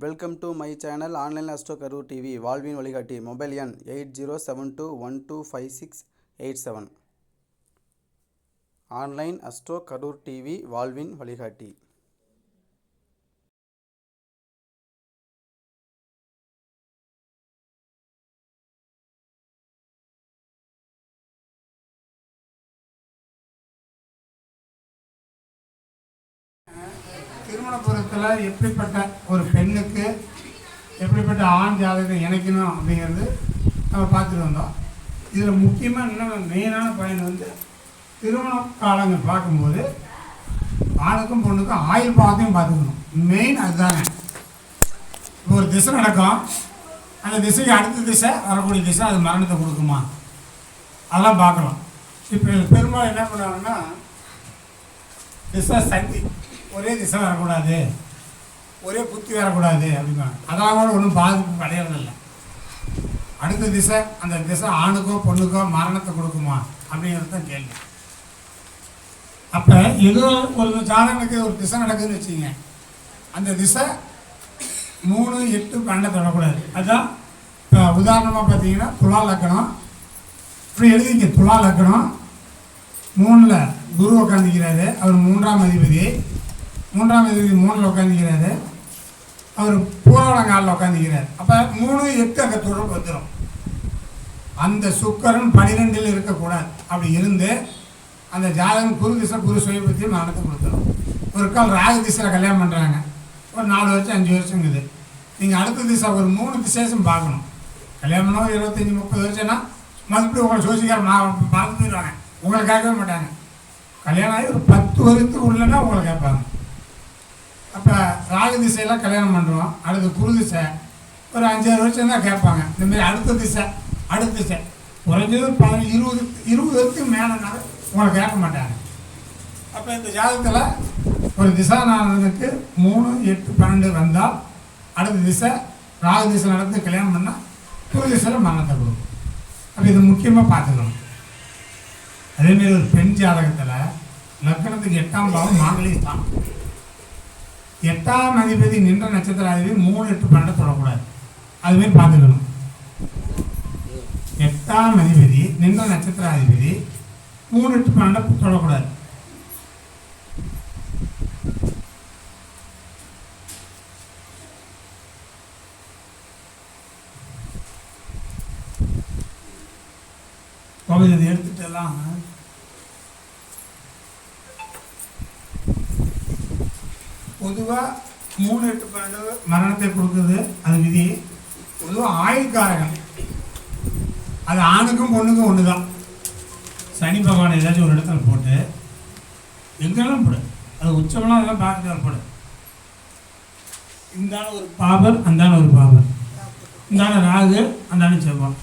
Welcome to my channel online astro Karur TV. வாழ்வின் வழிகாட்டி. Mobile எண் 8072125687. ஆன்லைன் அஸ்ட்ரோ கரூர் டிவி வாழ்வின் வழிகாட்டி. திருமண பருவத்தில் எப்படிப்பட்ட ஒரு பெண்ணுக்கு எப்படிப்பட்ட ஆண் ஜாதகத்தை இணைக்கணும் அப்படிங்கிறது நம்ம பார்த்துட்டு வந்தோம். இதில் முக்கியமாக இன்னொரு மெயினான பாயிண்ட் வந்து திருமண காலங்கள் பார்க்கும்போது ஆணுக்கும் பொண்ணுக்கும் ஆயுள் பாகத்தையும் பார்த்துக்கணும். மெயின் அதுதாங்க. இப்போ ஒரு திசை நடக்கும், அந்த திசைக்கு அடுத்த திசை வரக்கூடிய திசை அது மரணத்தை கொடுக்குமா, அதெல்லாம் பார்க்கலாம். இப்போ பெரும்பாலும் என்ன பண்ணுவாங்கன்னா திசை சக்தி ஒரே திசை வரக்கூடாது, ஒரே புத்தி வரக்கூடாது அப்படிம்பாங்க. அதெல்லாம் கூட ஒன்றும் பாதிப்பு கிடையாதில்லை. அடுத்த திசை அந்த திசை ஆணுக்கோ பொண்ணுக்கோ மரணத்தை கொடுக்குமா அப்படிங்கிறது தான் கேள்வி. அப்போ ஏதோ ஒரு ஜாதகனுக்கு ஒரு திசை நடக்குதுன்னு வச்சுங்க, அந்த திசை 3, 8, 12 தொடக்கூடாது. அதுதான் இப்போ உதாரணமாக பார்த்தீங்கன்னா துலா லக்கணம், இப்படி எழுதிங்க. துலா லக்கணம் 3ல் குரு உட்காந்துக்கிறாரு, அவர் 3ஆம் அதிபதி. 3ஆம் அதிபதி 3ல் உட்காந்துக்கிறாரு, அவர் பூரவலங்காலில் உட்காந்துக்கிறார். அப்போ 3, 8 அங்கே தொடர்பு வந்துடும். அந்த சுக்கரன் 12ல் இருக்கக்கூடாது. அப்படி இருந்து அந்த ஜாதகம் குரு திசை குரு சுயபத்தி மரணத்தை கொடுத்துரும். ஒரு கால் ராகு திசையில் கல்யாணம் பண்ணுறாங்க, ஒரு 4 வருஷம் 5 வருஷங்குது. நீங்கள் அடுத்த திசை ஒரு 3 திசையும் பார்க்கணும். கல்யாணம் 25, 30 வருஷம்னா மறுபடியும் உங்களை சோசிக்கார மறந்து போயிடுவாங்க, உங்களை கேட்கவே மாட்டாங்க. கல்யாணம் ஆகி ஒரு 10 வருஷத்துக்கு உள்ளனா உங்களை கேட்பாங்க. அப்போ ராகு திசையெல்லாம் கல்யாணம் பண்ணுறோம், அடுத்து குரு திசை ஒரு 5-6 வருஷம் தான் கேட்பாங்க. இந்தமாரி அடுத்த திசை குறைஞ்சது 20 வருஷத்துக்கு மேலேனாலும் உங்களை கேட்க மாட்டாங்க. அப்போ இந்த ஜாதகத்தில் ஒரு திசாநாதனுக்கு 3, 8, 12 வந்தால் அடுத்த திசை ராகு திசை நடந்து கல்யாணம் பண்ணால் குரு திசையில் மரணத்தை கொடுக்கும். அப்போ இது முக்கியமாக பார்த்துக்கணும். அதேமாரி ஒரு பெண் ஜாதகத்தில் லக்னத்துக்கு 8ஆம் பாவம் மாங்கலிஸ்தான். 8ஆம் அதிபதி நின்ற நட்சத்திராதிபதி 3, 8, 12 தொடக்கூடாது. அதுமாரி பார்த்துக்கணும். 8ஆம் அதிபதி நின்ற நட்சத்திராதிபதி 3, 8, 12 தொடக்கூடாது. இதை எடுத்துட்டெல்லாம் பொதுவாக 3, 8, 12 மரணத்தை கொடுக்குது. அது விதி. பொதுவாக ஆயுள்காரகன் அது ஆணுக்கும் பொண்ணுக்கும் ஒன்று தான். சனி பகவான் ஏதாச்சும் ஒரு இடத்துல போட்டு எங்கெல்லாம் போடு, அது உச்சமெல்லாம் அதெல்லாம் பார்த்துட்டு போடு. இந்தான ஒரு பாபர், அந்தான ஒரு பாபர், இந்தான ராகு, அந்தான செவ்வாய்.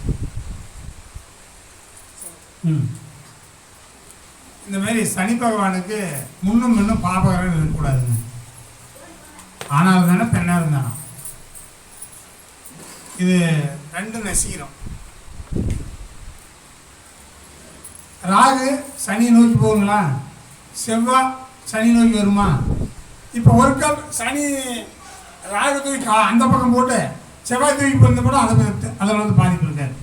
இந்த மாதிரி சனி பகவானுக்கு முன்னும் பாபகரன் இருக்கக்கூடாதுங்க. ஆணாக இருந்தானே பெண்ணாக இருந்தானா இது 2 நசீரம். ராகு சனி நோக்கி போகுங்களா, செவ்வாய் சனி நோக்கி வருமா? இப்போ ஒரு கால் சனி ராகு தூக்கி அந்த பக்கம் போட்டு செவ்வாய் தூக்கி போயிருந்த கூட அதில் வந்து பாதிப்பு இருக்காது.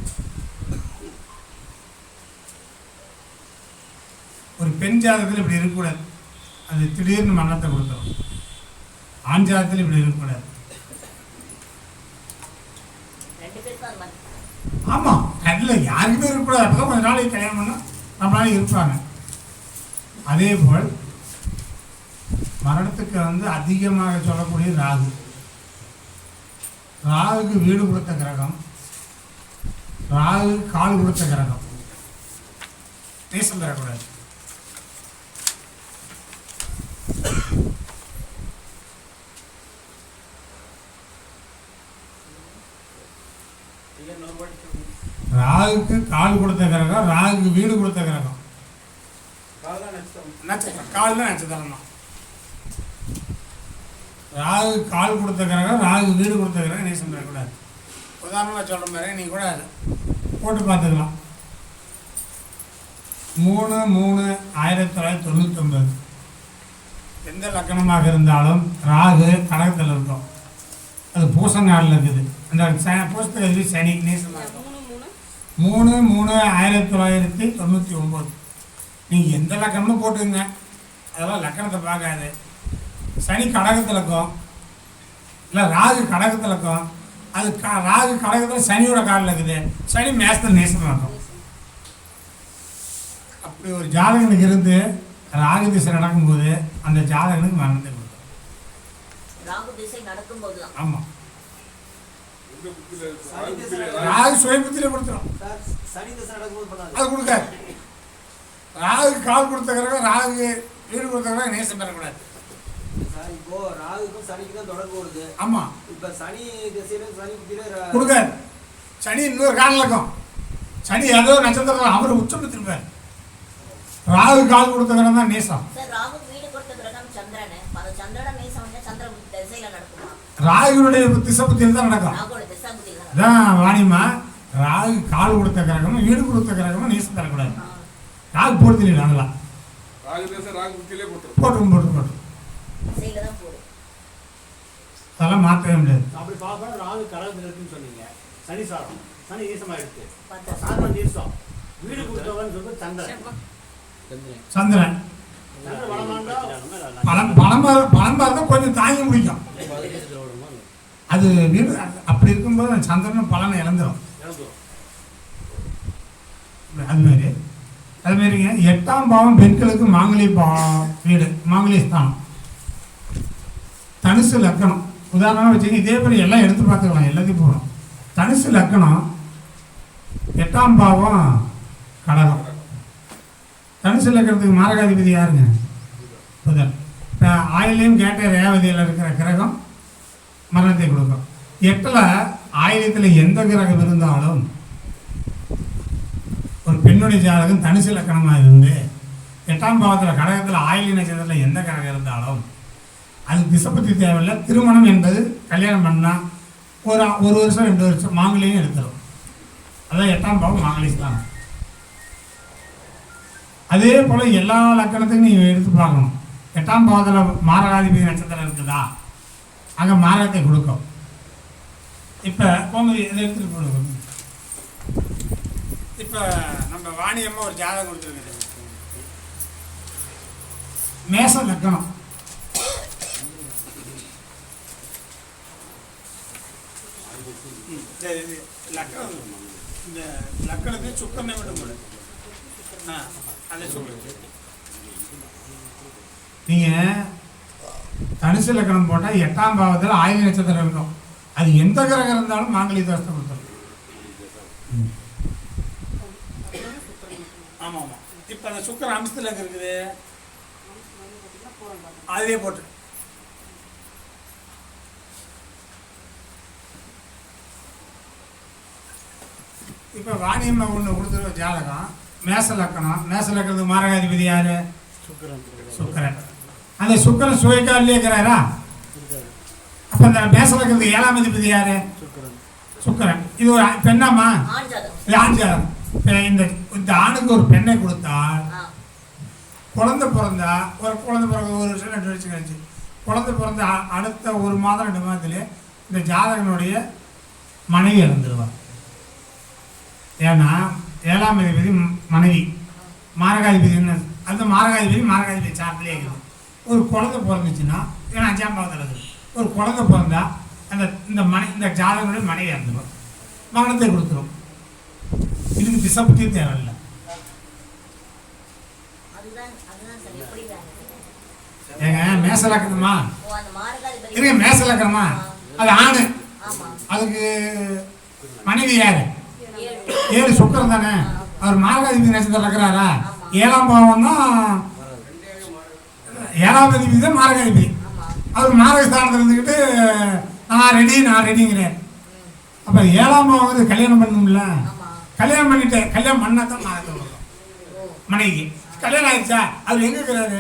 ஒரு பெண் ஜாதகத்தில் இப்படி இருக்கக்கூடாது, அது திடீர்னு மரணத்தை கொடுத்துரும். ஆண் ஜாதகத்தில் இப்படி இருக்கக்கூடாது. ஆமாம், அதில் யாருக்குமே இருக்கக்கூடாது. அப்போ தான் கொஞ்ச நாளைக்கு கல்யாணம் பண்ணால் நம்மளால இருப்பாங்க. அதே போல் மரணத்துக்கு வந்து அதிகமாக சொல்லக்கூடிய ராகு. ராகுக்கு வீடு கொடுத்த கிரகம், ராகு கால் கொடுத்த கிரகம். நேசம் பெறக்கூடாது. ராகுக்கு கால் கொடுத்த கிரகம், ராகுக்கு வீடு கொடுத்த கிரகம். நட்சத்திரம் கால் தான் நட்சத்திரம் தான். ராகு கால் கொடுத்த கிரகம், ராகு வீடு கொடுத்த கிரகம் நேசம் பெறக்கூடாது. உதாரணமாக சொல்கிற மாதிரி நீங்கள் கூட போட்டு பார்த்துக்கலாம். 3/3/1999 எந்த லக்கணமாக இருந்தாலும் ராகு கடகத்தில் இருக்கும். அது பூசங்காலில் இருக்குது. அந்த பூசத்துக்கு சனி நேசமாக இருக்கும். 3/3/1999. நீங்கள் எந்த லக்கணம்னு போட்டுங்க, அதெல்லாம் லக்கணத்தை பார்க்காது. சனி கடகத்தில் இருக்கும், இல்லை ராகு கடகத்தில் இருக்கும். அது ராகு கடகத்தில் சனியோட காலில் இருக்குது. சனி மேசத்தில் நேசமாக இருக்கும். அப்படி ஒரு ஜாதகனுக்கு இருந்து ராகு திசை நடக்கும்போது அந்த ஜாதகனுக்கு மரணத்தை கொடுக்கும். ஆமாம், ராகு சுயபுத்தியில கொடுத்துரும். அது கொடுக்காது. ராகு கால் கொடுத்த கிரகம், ராகு வீடு கொடுத்த கிரகம் நேசம் பெறக்கூடாது. இப்போ ராகுக்கும் சனிக்கும் தான் தொடர்பு வருது. ஆமா, இப்ப சனி திசையில சனி புத்தியில கொடுக்காது. சனி இன்னொரு காலில் இருக்கும். சனி ஏதோ நட்சத்திரம் அவர் உச்சபத்திருப்பார். ராகு கால் கொடுத்த கிரகம் தான் நேசம். ராகுனுடைய திசை புத்தியில் தான் நடக்கும். அதான் வாணிமா, ராகு கால் கொடுத்த கிரகமும் வீடு கொடுத்த கிரகமும் நேசம் தரக்கூடாது. ராகு போடுறது இல்லை, அதெல்லாம் போட்டு அதெல்லாம் மாற்றவே முடியாது. அப்படி பார்க்க ராகு கடகத்தில் இருக்குன்னு சொன்னீங்க. சனி சாரம், சனி ஈசமாக இருக்கு. சாரம் நீசம், வீடு கொடுத்தவன்னு சொல்லிட்டு சந்திரன். பழம்பா இருந்தால் கொஞ்சம் தாங்கி முடிக்கும். அது வீடு அப்படி இருக்கும்போது சந்திரனும் பலனை இழந்துடும். அதுமாரிங்க 8ஆம் பாவம் பெண்களுக்கு மாங்கலி வீடு, மாங்கலி ஸ்தானம், தனுசு லக்கணம். உதாரணமாக வச்சுங்க, இதே மாதிரி எல்லாம் எடுத்து பார்த்துக்கலாம், எல்லாத்தையும் போகணும். தனுசு லக்கணம், 8ஆம் பாவம் கடகம். தனுசு லக்கணத்துக்கு மாரகாதிபதி யாருங்க? புதன். இப்போ ஆயிலையும் கேட்ட ரேவதியில் இருக்கிற கிரகம் மரணத்தை கொடுக்கும். 8ல் ஆயிலத்தில் எந்த கிரகம் இருந்தாலும் ஒரு பெண்ணுடைய ஜாதகம் தனுசு லக்கணமாக இருந்து 8ஆம் பாவத்தில் கடகத்தில் ஆயிலி நட்சத்திரத்தில் எந்த கிரகம் இருந்தாலும் அது திசை பற்றி தேவையில்லை. திருமணம் என்பது கல்யாணம் பண்ணால் ஒரு வருஷம் 2 வருஷம் மாங்கலியும் எடுத்துடும். அதான் 8ஆம் பாவம் மாங்கலிஸ்தான். அதே போல் எல்லா லக்கணத்துக்கும் நீங்கள் எடுத்து பார்க்கணும். 8ஆம் பாவத்தில் மாரகாதிபதி நட்சத்திரம் இருக்குதா, அங்கே மாரகத்தை கொடுக்கும். இப்போ போங்க, இதை எடுத்துகிட்டு போடுவோம். இப்போ நம்ம வாணியம்மா ஒரு ஜாதகம் கொடுத்துருக்குது. மேச லக்கணம். லக்கணம் இந்த லக்கணத்துக்கு சுக்கரனை விடும் போது அதை சொல்லுங்க. நீங்கள் தனுசு லக்கணம் போட்டால் 8ஆம் பாவத்தில் ஆயில நட்சத்திரம் இருக்கும். அது எந்த கிரகம் இருந்தாலும் மாங்கலி தோஷத்தை கொடுத்துரும். ஆமாம் ஆமாம். இப்போ அந்த சுக்கர அம்சத்தில் இருக்குது, அதுவே போட்டு. இப்போ வாணியம்மா ஒன்று கொடுத்துருக்க ஜாதகம் மேச லக்கணம். மேச லக்கணத்துக்கு மாரகாதிபதி யார்? சுக்கரன். அந்த சுக்கரன் சுயக்காலிலே இருக்கிறாரா? அப்போ அந்த மேச லக்கணத்துக்கு 7ஆம் அதிபதி யார்? சுக்கரன். இது ஒரு பெண்ணாமா? இது ஆண் ஜாதகம். இந்த ஆணுக்கு ஒரு பெண்ணை கொடுத்தால் குழந்தை பிறந்தா, ஒரு குழந்தை பிறகு 1 வருஷம் 2 வருஷம் கழிச்சு குழந்தை பிறந்த அடுத்த 1 மாதம் 2 மாதத்துலேயே இந்த ஜாதகனுடைய மனைவி இறந்துடுவார். ஏன்னா 7ஆம் அதிபதி மனைவி, மாரகாதிபதி அந்த மாரகாதிபதி சார்த்திலே இருக்குது. ஒரு குழந்தை பிறந்துச்சுன்னா, ஏன்னா 5ஆம் பாவத்தில் இருக்குது, ஒரு குழந்தை பிறந்தா இந்த ஜாதகனுடைய மனைவி இறந்துடும், மரணத்தை கொடுத்துரும். இதுக்கு திசை பற்றியும் தேவையில்லை. ஏங்க மேச லக்கணமா இருங்க, மேச லக்கணமா அது ஆணு, அதுக்கு மனைவி யாரு? 7 சுக்கரன் தானே. அவர் மாரகாதிபதி நட்சத்திரம் இருக்கிறாரா? 7ஆம் பாவம் தான் 7ஆம் அதிபதி தான் மாரகாதிபதி. அவர் மாரகஸ்தானத்தில் இருந்துக்கிட்டு நான் ரெடிங்கிறேன். அப்போ 7ஆம் பாவம் வந்து கல்யாணம் பண்ணணும்ல, கல்யாணம் பண்ணிட்டு கல்யாணம் பண்ணால் தான் மாரகத்தை வரும் மனைவிக்கு. கல்யாணம் ஆயிடுச்சா, அவர் எங்கே இருக்கிறாரு?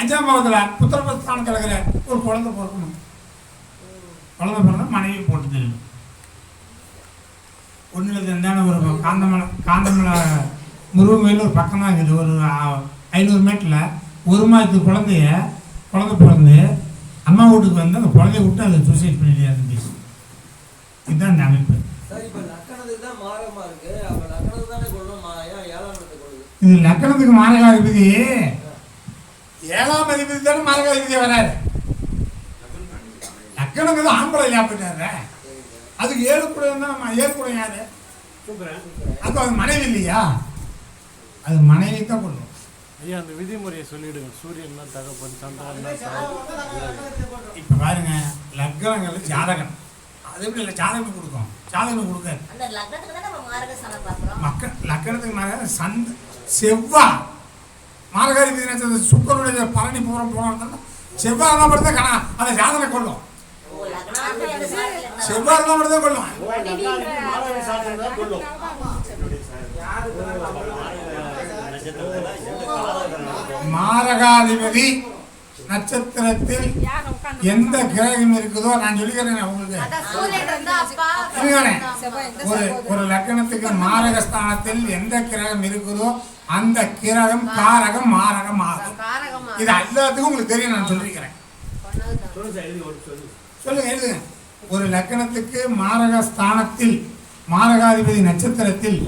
5ஆம் பாவத்தில் புத்திரஸ்தானத்தில் இருக்கிற ஒரு குழந்தை பிறக்கணும். குழந்தை பிறந்தா மனைவி போட்டு தெரியும். ஒன்றில் இருந்தான ஒரு காந்தமலை முருகன் கோயில் ஒரு பக்கம் தான் இருக்குது. ஒரு 500 மீட்டரில் 1 மாதத்துக்கு குழந்தை பிறந்து அம்மா வீட்டுக்கு வந்து அந்த குழந்தைய விட்டு அதை சூசைட் பண்ணிடுறாரு. இதுதான் இந்த அமைப்பு. இது லக்கணத்துக்கு மாரகாதிபதி 7ஆம் அதிபதி தானே மாரகாதிபதியா வராரு. லக்கணத்துக்கு தான் ஆம்பளை இல்லையா போயிட்டாரு. அதுக்கு 7 கூட தான் 7 கூட யாரு? அப்போ அது மனைவி இல்லையா? அது மனைவி தான் கொள்ளும். ஐயா அந்த விதிமுறையை சொல்லிடுங்க. சூரியன் தான் தகப்பன், சந்திரன். இப்போ பாருங்க, லக்னங்கள் ஜாதகம் அது எப்படி இல்லை ஜாதகம் கொடுக்கும், ஜாதகம் கொடுக்காது. லக்கணத்துக்கு மாரக செவ்வாய் மாரகாதிபதி சுக்கரனுடைய பழனி பூரம் போனா செவ்வாய் தான் படுத்த கணா அந்த ஜாதகம் கொள்ளும். செவ்வாய் தான் படுத்த கொள்ளும். மாரகாதிபதி நட்சத்திரத்தில் எந்த கிரகம் இருக்குதோ நான் சொல்லிக்கிறேன் உங்களுக்கு. ஒரு லக்கணத்துக்கு மாரகஸ்தானத்தில் எந்த கிரகம் இருக்குதோ அந்த கிரகம் காரகம் மாரகம் ஆகும். இது எல்லாத்துக்கும் உங்களுக்கு தெரியும், நான் சொல்லிக்கிறேன். சொல்லுங்க, எழுதுங்க. ஒரு லக்கணத்துக்கு மாரகஸ்தானத்தில் மாரகாதிபதி நட்சத்திரத்தில்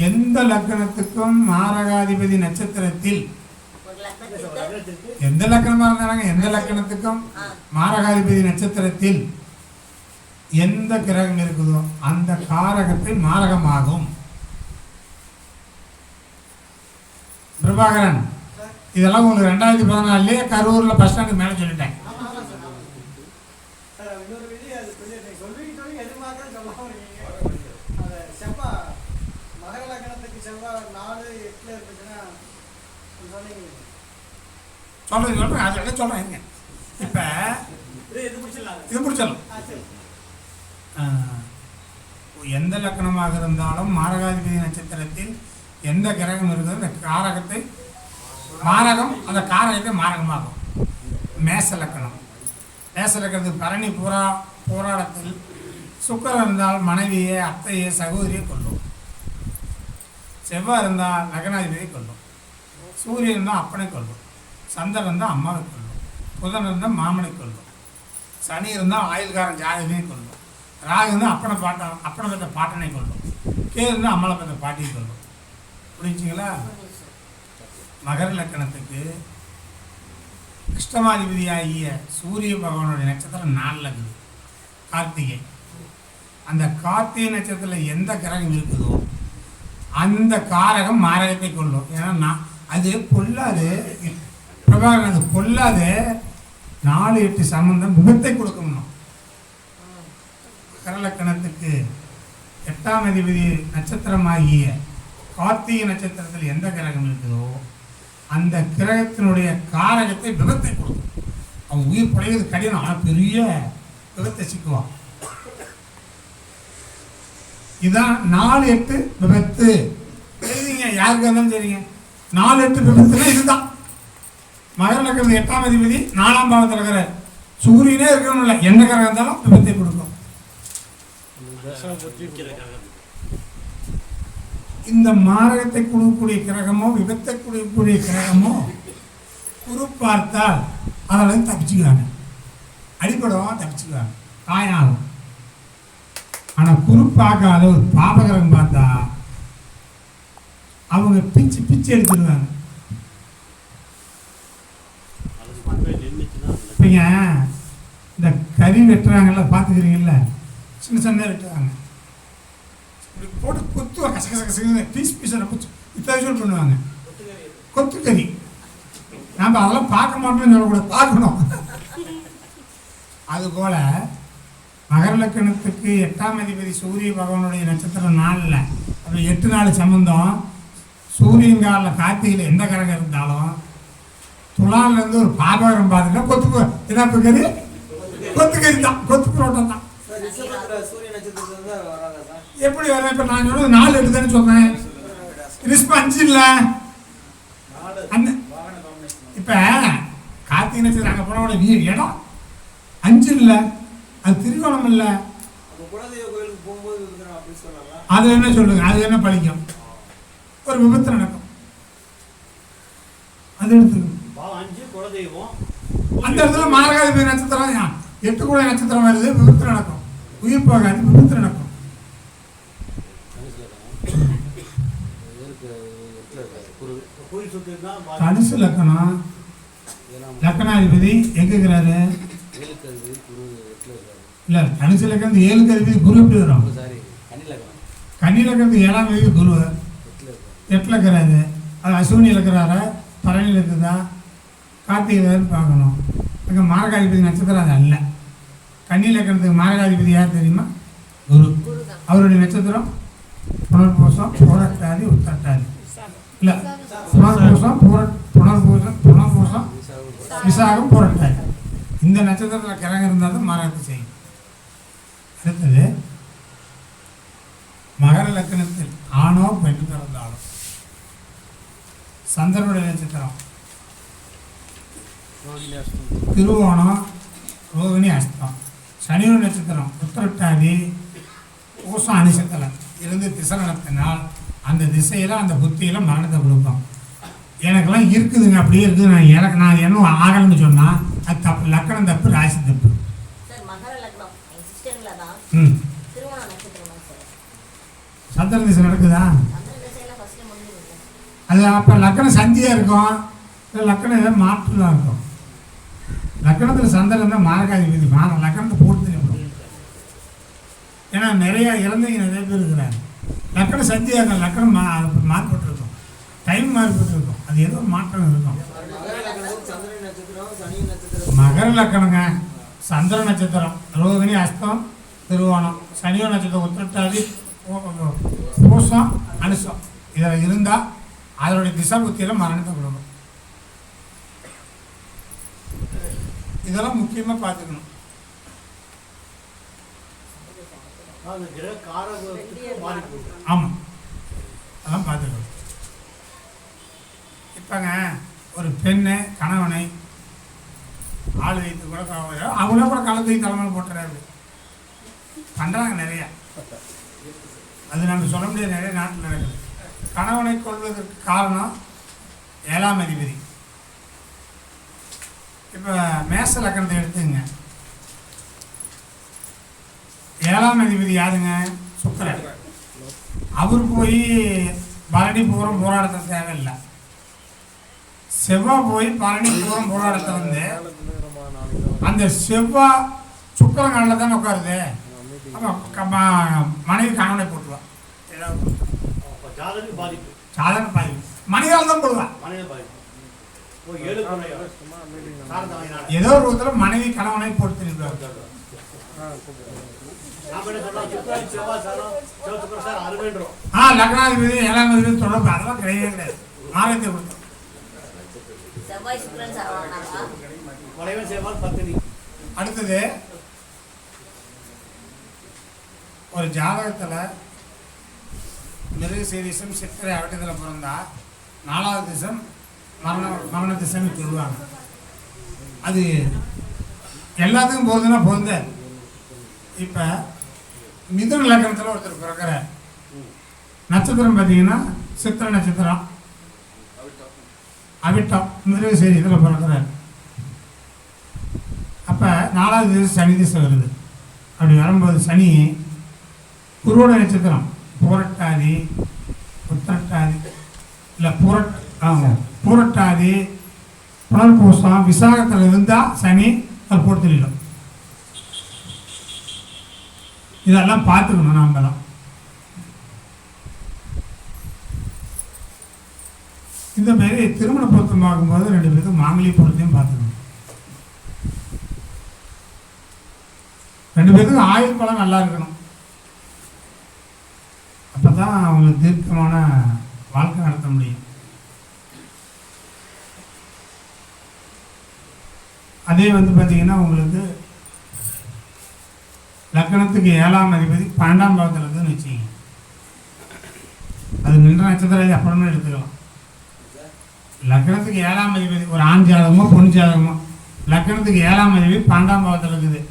எந்த லக்கணத்துக்கும் மாரகாதிபதி நட்சத்திரத்தில் எந்த லக்கணமா இருந்தாங்க, எந்த லக்கணத்துக்கும் மாரகாதிபதி நட்சத்திரத்தில் எந்த கிரகம் இருக்குதோ அந்த காரகத்தை மாரகமாகும். பிரபாகரன், இதெல்லாம் உங்களுக்கு 2014 கரூர்ல பஸ் ஸ்டாண்டுக்கு மேல சொல்லிட்டேன். சொல்றேன் அது சொல்றேன். இப்ப இது முடிச்சிடலாம். எந்த லக்கணமாக இருந்தாலும் மாரகாதிபதி நட்சத்திரத்தில் எந்த கிரகம் இருக்குதோ அந்த காரகத்தை மாரகம், அந்த காரகத்தை மாரகமாகும். மேச லக்கணம், மேச லக்கணத்துக்கு பரணி போராட்டத்தில் சுக்கிரன் இருந்தால் மனைவியை, அத்தையை, சகோதரியை கொள்ளும். செவ்வாய் இருந்தால் லக்னாதிபதியை கொள்ளும். சூரியன் இருந்தால் அப்பனை கொள்ளும். சந்திரன் இருந்தால் அம்மாவை கொள்ளும். புதன் இருந்தால் மாமனை கொள்ளும். சனி இருந்தால் ஆயுள்காரன் ஜாதகமே கொள்ளும். ராகு இருந்தால் அப்பனை பெற்ற பாட்டனை கொள்ளும். கேது இருந்தால் அம்மளை பெற்ற பாட்டியை கொள்ளும். புரிஞ்சுங்களா? மகர லக்கணத்துக்கு அஷ்டமாதிபதியாகிய சூரிய பகவானுடைய நட்சத்திரம் 4 இருக்குது, கார்த்திகை. அந்த கார்த்திகை நட்சத்திரத்தில் எந்த கிரகம் இருக்குதோ அந்த காரகம் மாரகத்தை கொள்ளும். ஏன்னா அது பொல்லாது பிரபாகரன், அது பொல்லாது 4-8 சம்பந்தம் விபத்தை கொடுக்கணும். மகரலக்கணத்துக்கு 8ஆம் அதிபதி நட்சத்திரமாகிய கார்த்திகை நட்சத்திரத்தில் எந்த கிரகம் இருக்குதோ அந்த கிரகத்தினுடைய காரகத்தை விபத்தை கொடுக்கும். அவன் உயிர் பழையது கடினம், ஆனால் பெரிய விபத்தை சிக்குவான். இதுதான் 4-8 விபத்து. தெரியுங்க, யாருக்கு இருந்தாலும் தெரியுங்க. 4-8 விபத்துனா இதுதான். மகர லக்கணம் 8ஆம் அதிபதி 4ஆம் பாவத்தில் இருக்கிற சூரியனே இருக்கணும்ல, எந்த கிரகம் இருந்தாலும் விபத்தை கொடுக்கும். இந்த மாரகத்தை கொடுக்கக்கூடிய கிரகமோ விபத்தை கொடுக்கக்கூடிய கிரகமோ குரு பார்த்தால் அதில் தப்பிச்சுக்குவாங்க. அடிப்படம் தப்பிச்சுக்குவாங்க, காயாகும். ஆனால் குரு பார்க்காத ஒரு பாபகிரகம் பார்த்தா அவங்க பிச்சு பிச்சு எடுத்துடுவாங்க. இப்பங்க இந்த கறி வெட்டுறாங்கல்ல, பார்த்துக்கிறீங்கல்ல, சின்ன சின்ன வெட்டுவாங்க, போட்டு கொத்துவாங்க, கச கச கச பீஸ் பீஸை இத்தனை பண்ணுவாங்க. கொத்துக்கறி நம்ம அதெல்லாம் பார்க்க மாட்டோம்னு சொல்லக்கூடாது, பார்க்கணும். அதுபோல் மகர லக்கணத்துக்கு 8ஆம் அதிபதி சூரிய பகவானுடைய நட்சத்திரம் 4 அப்படி 8 நாள் சம்பந்தம். சூரியங்காலில் கார்த்திகையில் எந்த கிரகம் இருந்தாலும் துலாலேருந்து ஒரு பாபகரம் பார்த்துட்டா கொத்து என்ன கறி, கொத்துக்கறி தான், கொத்து புரோட்டம் தான். எப்படி வர? இப்போ நான் சொன்னது 4-8 தானே சொன்னேன். ரிஸ்க் 5 இல்லை. அந்த இப்போ கார்த்திகை நட்சத்திரம் அங்கே போனோட இடம் 5 இல்லை, அது திருவோணம் இல்லை. அது என்ன சொல்லுங்க, அது என்ன பழிக்கும்? ஒரு விபத்து நடக்கும், அது எடுத்துக்கணும். 5 குலதெய்வம் அந்த இடத்துல மாரகாதிபதி நட்சத்திரம் 8 கூட நட்சத்திரம் வருது, விபத்து நடக்கும். உயிர் போகாது, விபத்து நடக்கும். தனுசு லக்கணம் லக்கணாதிபதி எங்க இருக்கிறாரு? இல்ல, தனுசு லக்கணத்து 7க்கு அதிபதி குரு எப்படி வரும்? கன்னி லக்கணத்து 7ஆம் அதிபதி குரு 8ல் இருக்கிறாரு. அது அசுவினியில் இருக்கிறாரா, பரணியில் இருக்குதா, கார்த்திகைன்னு பார்க்கணும். அங்கே மாரகாதிபதி நட்சத்திரம் அது அல்ல. கன்னி லக்கணத்துக்கு மாரகாதிபதி யார் தெரியுமா? குரு. அவருடைய நட்சத்திரம் புனர்பூசம், புரட்டாதி, உத்தரட்டாதி. இல்லை, புனர்பூசம், புனர்பூசம், விசாகம், புரட்டாதி. இந்த நட்சத்திரத்தில் கிரகம் இருந்தால் தான் மாரகத்தை செய்யும். அடுத்தது மகர லக்கணத்தில் ஆணோ பெண் பிறந்தாலும் சந்திரனுடைய நட்சத்திரம் திருவோணம், ரோகிணி, அஸ்தம். சனியோட நட்சத்திரம் உத்திரட்டாதி, பூசம், அனுசத்தலம் இருந்து திசை நடத்தினால் அந்த திசையில் அந்த புத்தியில் மரணத்தை கொடுக்கும். எனக்கெல்லாம் இருக்குதுங்க, அப்படியே இருக்குது, நான் என்ன ஆகலன்னு சொன்னால் அது தப்பு. லக்கணம் தப்பு, ராசி தப்பு. சந்திர திசை நடக்குதா? அது அப்போ லக்கணம் சந்தியாக இருக்கும், இல்லை லக்கணம் ஏதாவது மாற்றுலாம் இருக்கும். லக்கணத்தில் சந்திரன் தான் மாரகாதிபதி. லக்கணத்தை போட்டு தெரியும். ஏன்னா நிறையா இறந்தவங்க நிறைய பேர் இருக்கிறாங்க. லக்கணம் சந்தியாக இருக்கும், லக்கணம் மாறுபட்டுருக்கும், டைம் மாறுபட்டுருக்கும், அது ஏதோ மாற்றம் இருக்கும். மகர லக்கணங்க சந்திர நட்சத்திரம் ரோகிணி, அஸ்தம், திருவோணம். சனியோ நட்சத்திரம் உத்திரட்டாதி, பூசம், அனுசம் இதில் இருந்தால் அதனுடைய திசா புத்தியில் மரணத்தை கொடுக்கும். இதெல்லாம் முக்கியமாக பார்த்துக்கணும். ஆமாம், அதெல்லாம் பார்த்துக்கணும். இப்போங்க ஒரு பெண்ணை கணவனை ஆள் வைத்து கூட அவங்கள கூட கலந்து தலைமையில் போட்டுறாரு பண்ணுறாங்க நிறையா. அது நம்ம சொல்ல முடியாது, நிறைய நாட்டில் நடக்குது. கணவனை கொள்வதற்கு காரணம் 7ஆம் அதிபதி. இப்போ மேச லக்கணத்தை எடுத்துங்க. 7ஆம் அதிபதி யாருங்க? சுக்கிரன். அவர் போய் பரணி பூரம் போராடத்தை தேவையில்லை. செவ்வாய் போய் பரணி பூரம் போராடத்தை வந்து அந்த செவ்வாய் சுக்கிரங்காலில் தானே உட்காருது. அப்போ மனைவி கணவனை போட்டுருவான். சாதாரண பாதிப்பு மனைவியால் தான் போடுவான். ஏதோ ஒரு விதத்தில் மனைவி கணவனை போட்டு திருப்பார். லக்னாதிபதி 7ஆம் அதிபதி தொடர்பு அதெல்லாம் கிடையவே கிடையாது. மாதத்தை கொடுத்தோம். அடுத்தது ஒரு ஜாதகத்தில் மிருகசீரிசம், சித்திரை, அவட்டத்தில் பிறந்தா 4வது திசம் மரண திசைன்னு சொல்லுவாங்க. அது எல்லாத்துக்கும் போகுதுன்னா போகுது. இப்போ மிதுன லக்கணத்தில் ஒருத்தர் பிறக்கிற நட்சத்திரம் பார்த்தீங்கன்னா சித்திரை நட்சத்திரம், அவிட்டம், மிருகசீரிசத்தில் பிறக்கிறார். அப்போ 4வது திசை சனி திசை வருது. அப்படி வரும்போது சனி குருவோட நட்சத்திரம் புரட்டாதி, உத்திரட்டாதி, இல்லை பூரட்டாதி, புனர்பூசம், விசாகத்தில் இருந்தால் சனி அது போட்டு தெரியும். இதெல்லாம் பார்த்துக்கணும். நாம் தான் இந்த மாரி திருமண பொருத்தம் பார்க்கும்போது 2 பேருக்கும் மாங்கலி பொருத்தையும் பார்த்துக்கணும். 2 பேருக்கும் ஆயுள் பலம் நல்லா இருக்கணும். அப்போ தான் அவங்களுக்கு தீர்க்கமான வாழ்க்கை நடத்த முடியும். அதே வந்து பார்த்திங்கன்னா உங்களுக்கு லக்கணத்துக்கு 7ஆம் அதிபதி 12ஆம் பாவத்தில் இருக்குதுன்னு வச்சுக்கிங்க. அது நின்ற நட்சத்திரம் அப்புறமே எடுத்துக்கலாம். லக்கணத்துக்கு 7ஆம் அதிபதி ஒரு ஆண் ஜாதகமோ பொன் ஜாதகமோ லக்கணத்துக்கு 7ஆம் அதிபதி 12ஆம் பாவத்தில் இருக்குது.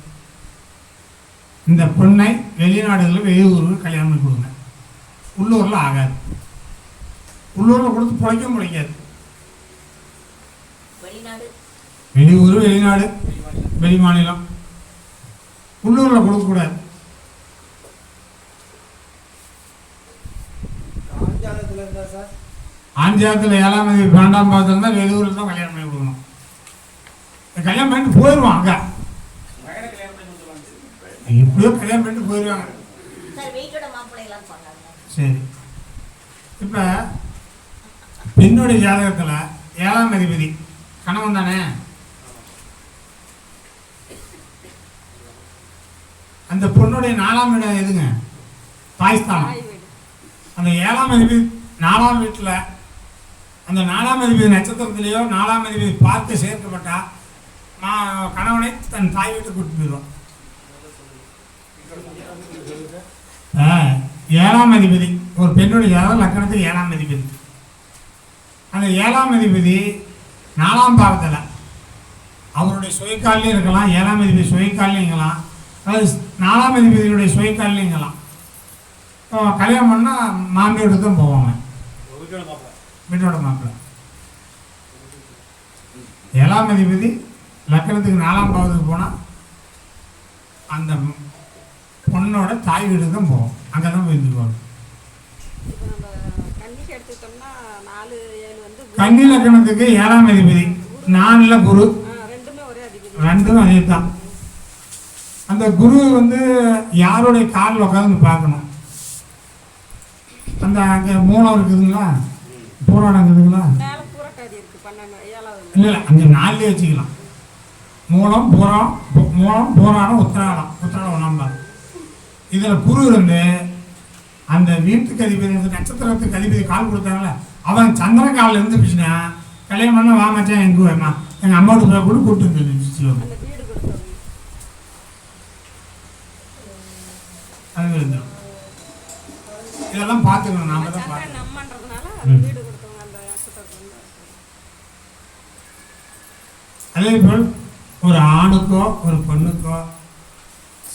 இந்த பொண்ணை வெளிநாடுகளில் வெளியூருக்கு கல்யாணம் பண்ணி கொடுங்க. உள்ளூரில் ஆகாது. உள்ளூரில் கொடுத்து பிழைக்கவும் பிழைக்காது. வெளியூர், வெளிநாடு, வெளி மாநிலம், உள்ளூரில் கொடுக்கக்கூடாது. ஆஞ்சாத்தில் 7ஆம் தேதி 12ஆம் பாதத்தில் இருந்தால் வெளியூரில் தான் கல்யாணம் பண்ணி கொடுக்கணும். கல்யாணம் பண்ணிட்டு போயிடுவான் அங்கே, எப்படியோ கல்யாணம் பண்ணிட்டு போயிடுவாங்க. சரி, இப்போ பெண்ணுடைய ஜாதகத்தில் 7ஆம் அதிபதி கணவன் தானே, அந்த பொண்ணுடைய 4ஆம் இடம் எதுங்க? தாய்ஸ்தானம். அந்த 7ஆம் அதிபதி 4ஆம் வீட்டில், அந்த 4ஆம் அதிபதி நட்சத்திரத்திலேயோ 4ஆம் அதிபதி பார்த்து சேர்க்கப்பட்டா கணவனை தன் தாய் வீட்டுக்கு கூட்டிட்டு போயிடுவான். 7ஆம் அதிபதி ஒரு பெண்ணுடைய ஜாதகம் லக்கணத்துக்கு 7ஆம் அதிபதி. அந்த 7ஆம் அதிபதி 4ஆம் பாவத்தில் அவருடைய சுயக்காலிலையும் இருக்கலாம், 7ஆம் அதிபதி சுயக்காலிலையும் இருக்கலாம், அதாவது 4ஆம் அதிபதியுடைய சுயக்காலிலையும் இருக்கலாம். கல்யாணம் பண்ணால் மாமியோடு தான் போவாங்க, வீட்டோட மாப்பிள்ளை. 7ஆம் அதிபதி லக்கணத்துக்கு 4ஆம் பாவத்துக்கு போனால் அந்த பொண்ணோட தாய் வீடு தான் போவோம், அங்கே தான் போயிருந்துக்குவாங்க. கன்னி லக்கணத்துக்கு 7ஆம் அதிபதி 4ல் குரு, ரெண்டும் அதே தான். அந்த குரு வந்து யாருடைய காலில் உட்காந்து பார்க்கணும். அந்த அங்கே மூலம் இருக்குதுங்களா, பூராடம் இருக்குதுங்களா? இல்லை இல்லை, அங்கே 4லே வச்சுக்கலாம். மூலம் பூராடம் உத்திராடம் 1ஆம் பாதம். இதில் குரு இருந்து அந்த வீட்டுக்கு அதிபதி, நட்சத்திரத்துக்கு அதிபதி கால் கொடுத்தாங்களே, அவன் சந்திர காலில் இருந்துச்சுன்னா கல்யாணம் பண்ண வாமச்சான் எங்கே வேமா எங்கள் அம்மாவுக்கு போய் கூட கூப்பிட்டு அது இருந்துடும். இதெல்லாம் பார்த்துக்கணும், நாம தான் பார்த்துக்கணும். அதே போல் ஒரு ஆணுக்கோ ஒரு பெண்ணுக்கோ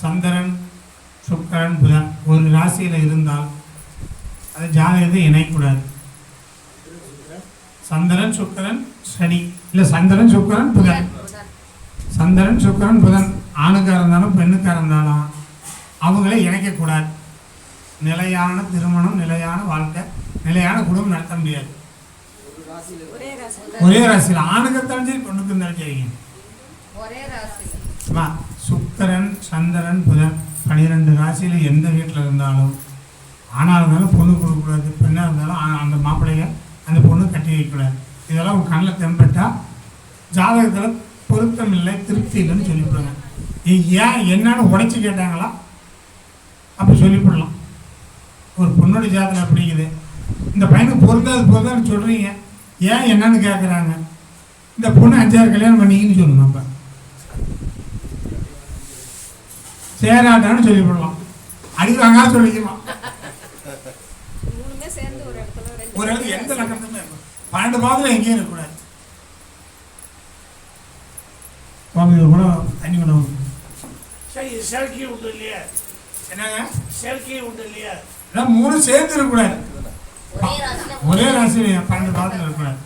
சந்திரன் சுக்கிரன் புதன் ஒரு ராசியில் இருந்தால் அது ஜாதகத்தை இணைக்கூடாது. சந்திரன் சுக்கிரன் சனி, இல்லை சந்திரன் சுக்கிரன் புதன், சந்திரன் சுக்கிரன் புதன் ஆணுக்காக இருந்தாலும் பெண்ணுக்காக இருந்தாலும் அவங்களே இணைக்கக்கூடாது. நிலையான திருமணம், நிலையான வாழ்க்கை, நிலையான குடும்பம் நடத்த முடியாது. ஒரே ராசியில் ஆணுக்கு இருந்தாலும் சரி பெண்ணுக்கு இருந்தாலும் சரிங்க. சுக்கிரன் சந்திரன் புதன் 12 ராசியில் எந்த வீட்டில் இருந்தாலும் ஆணாக இருந்தாலும் பொண்ணு கொடுக்கக்கூடாது, பெண்ணாக இருந்தாலும் அந்த மாப்பிள்ளைய அந்த பொண்ணு கட்டி வைக்கக்கூடாது. இதெல்லாம் உங்கள் கண்ணில் தென்பட்டால் ஜாதகத்தில் பொருத்தம் இல்லை, திருப்தி இல்லைன்னு சொல்லிவிடுங்க. ஏன் என்னன்னு உடைச்சி கேட்டாங்களா அப்படி சொல்லிவிடலாம். ஒரு பொண்ணோட ஜாதகம் அப்படிங்குது, இந்த பையனுக்கு பொருந்தான்னு சொல்கிறீங்க, ஏன் என்னன்னு கேட்குறாங்க. இந்த பொண்ணு 5-6 கல்யாணம் பண்ணிக்கின்னு சொல்லணும். அப்போ சேராட்டான்னு சொல்லிவிடலாம், அடிக்கிறாங்க சொல்லிக்கலாம். ஒரு இடத்துல எந்த லக்கணத்துமே இருக்கும், 12 பாதத்தில் எங்கேயும் இருக்கக்கூடாது. கூட தண்ணி கொண்டு செயற்கை உண்டு இல்லையா? என்னங்க செயற்கை உண்டு இல்லையா? எல்லாம் 3 சேர்ந்து இருக்கக்கூடாது, ஒரே ராசியில் 12 பாதத்தில் இருக்கக்கூடாது.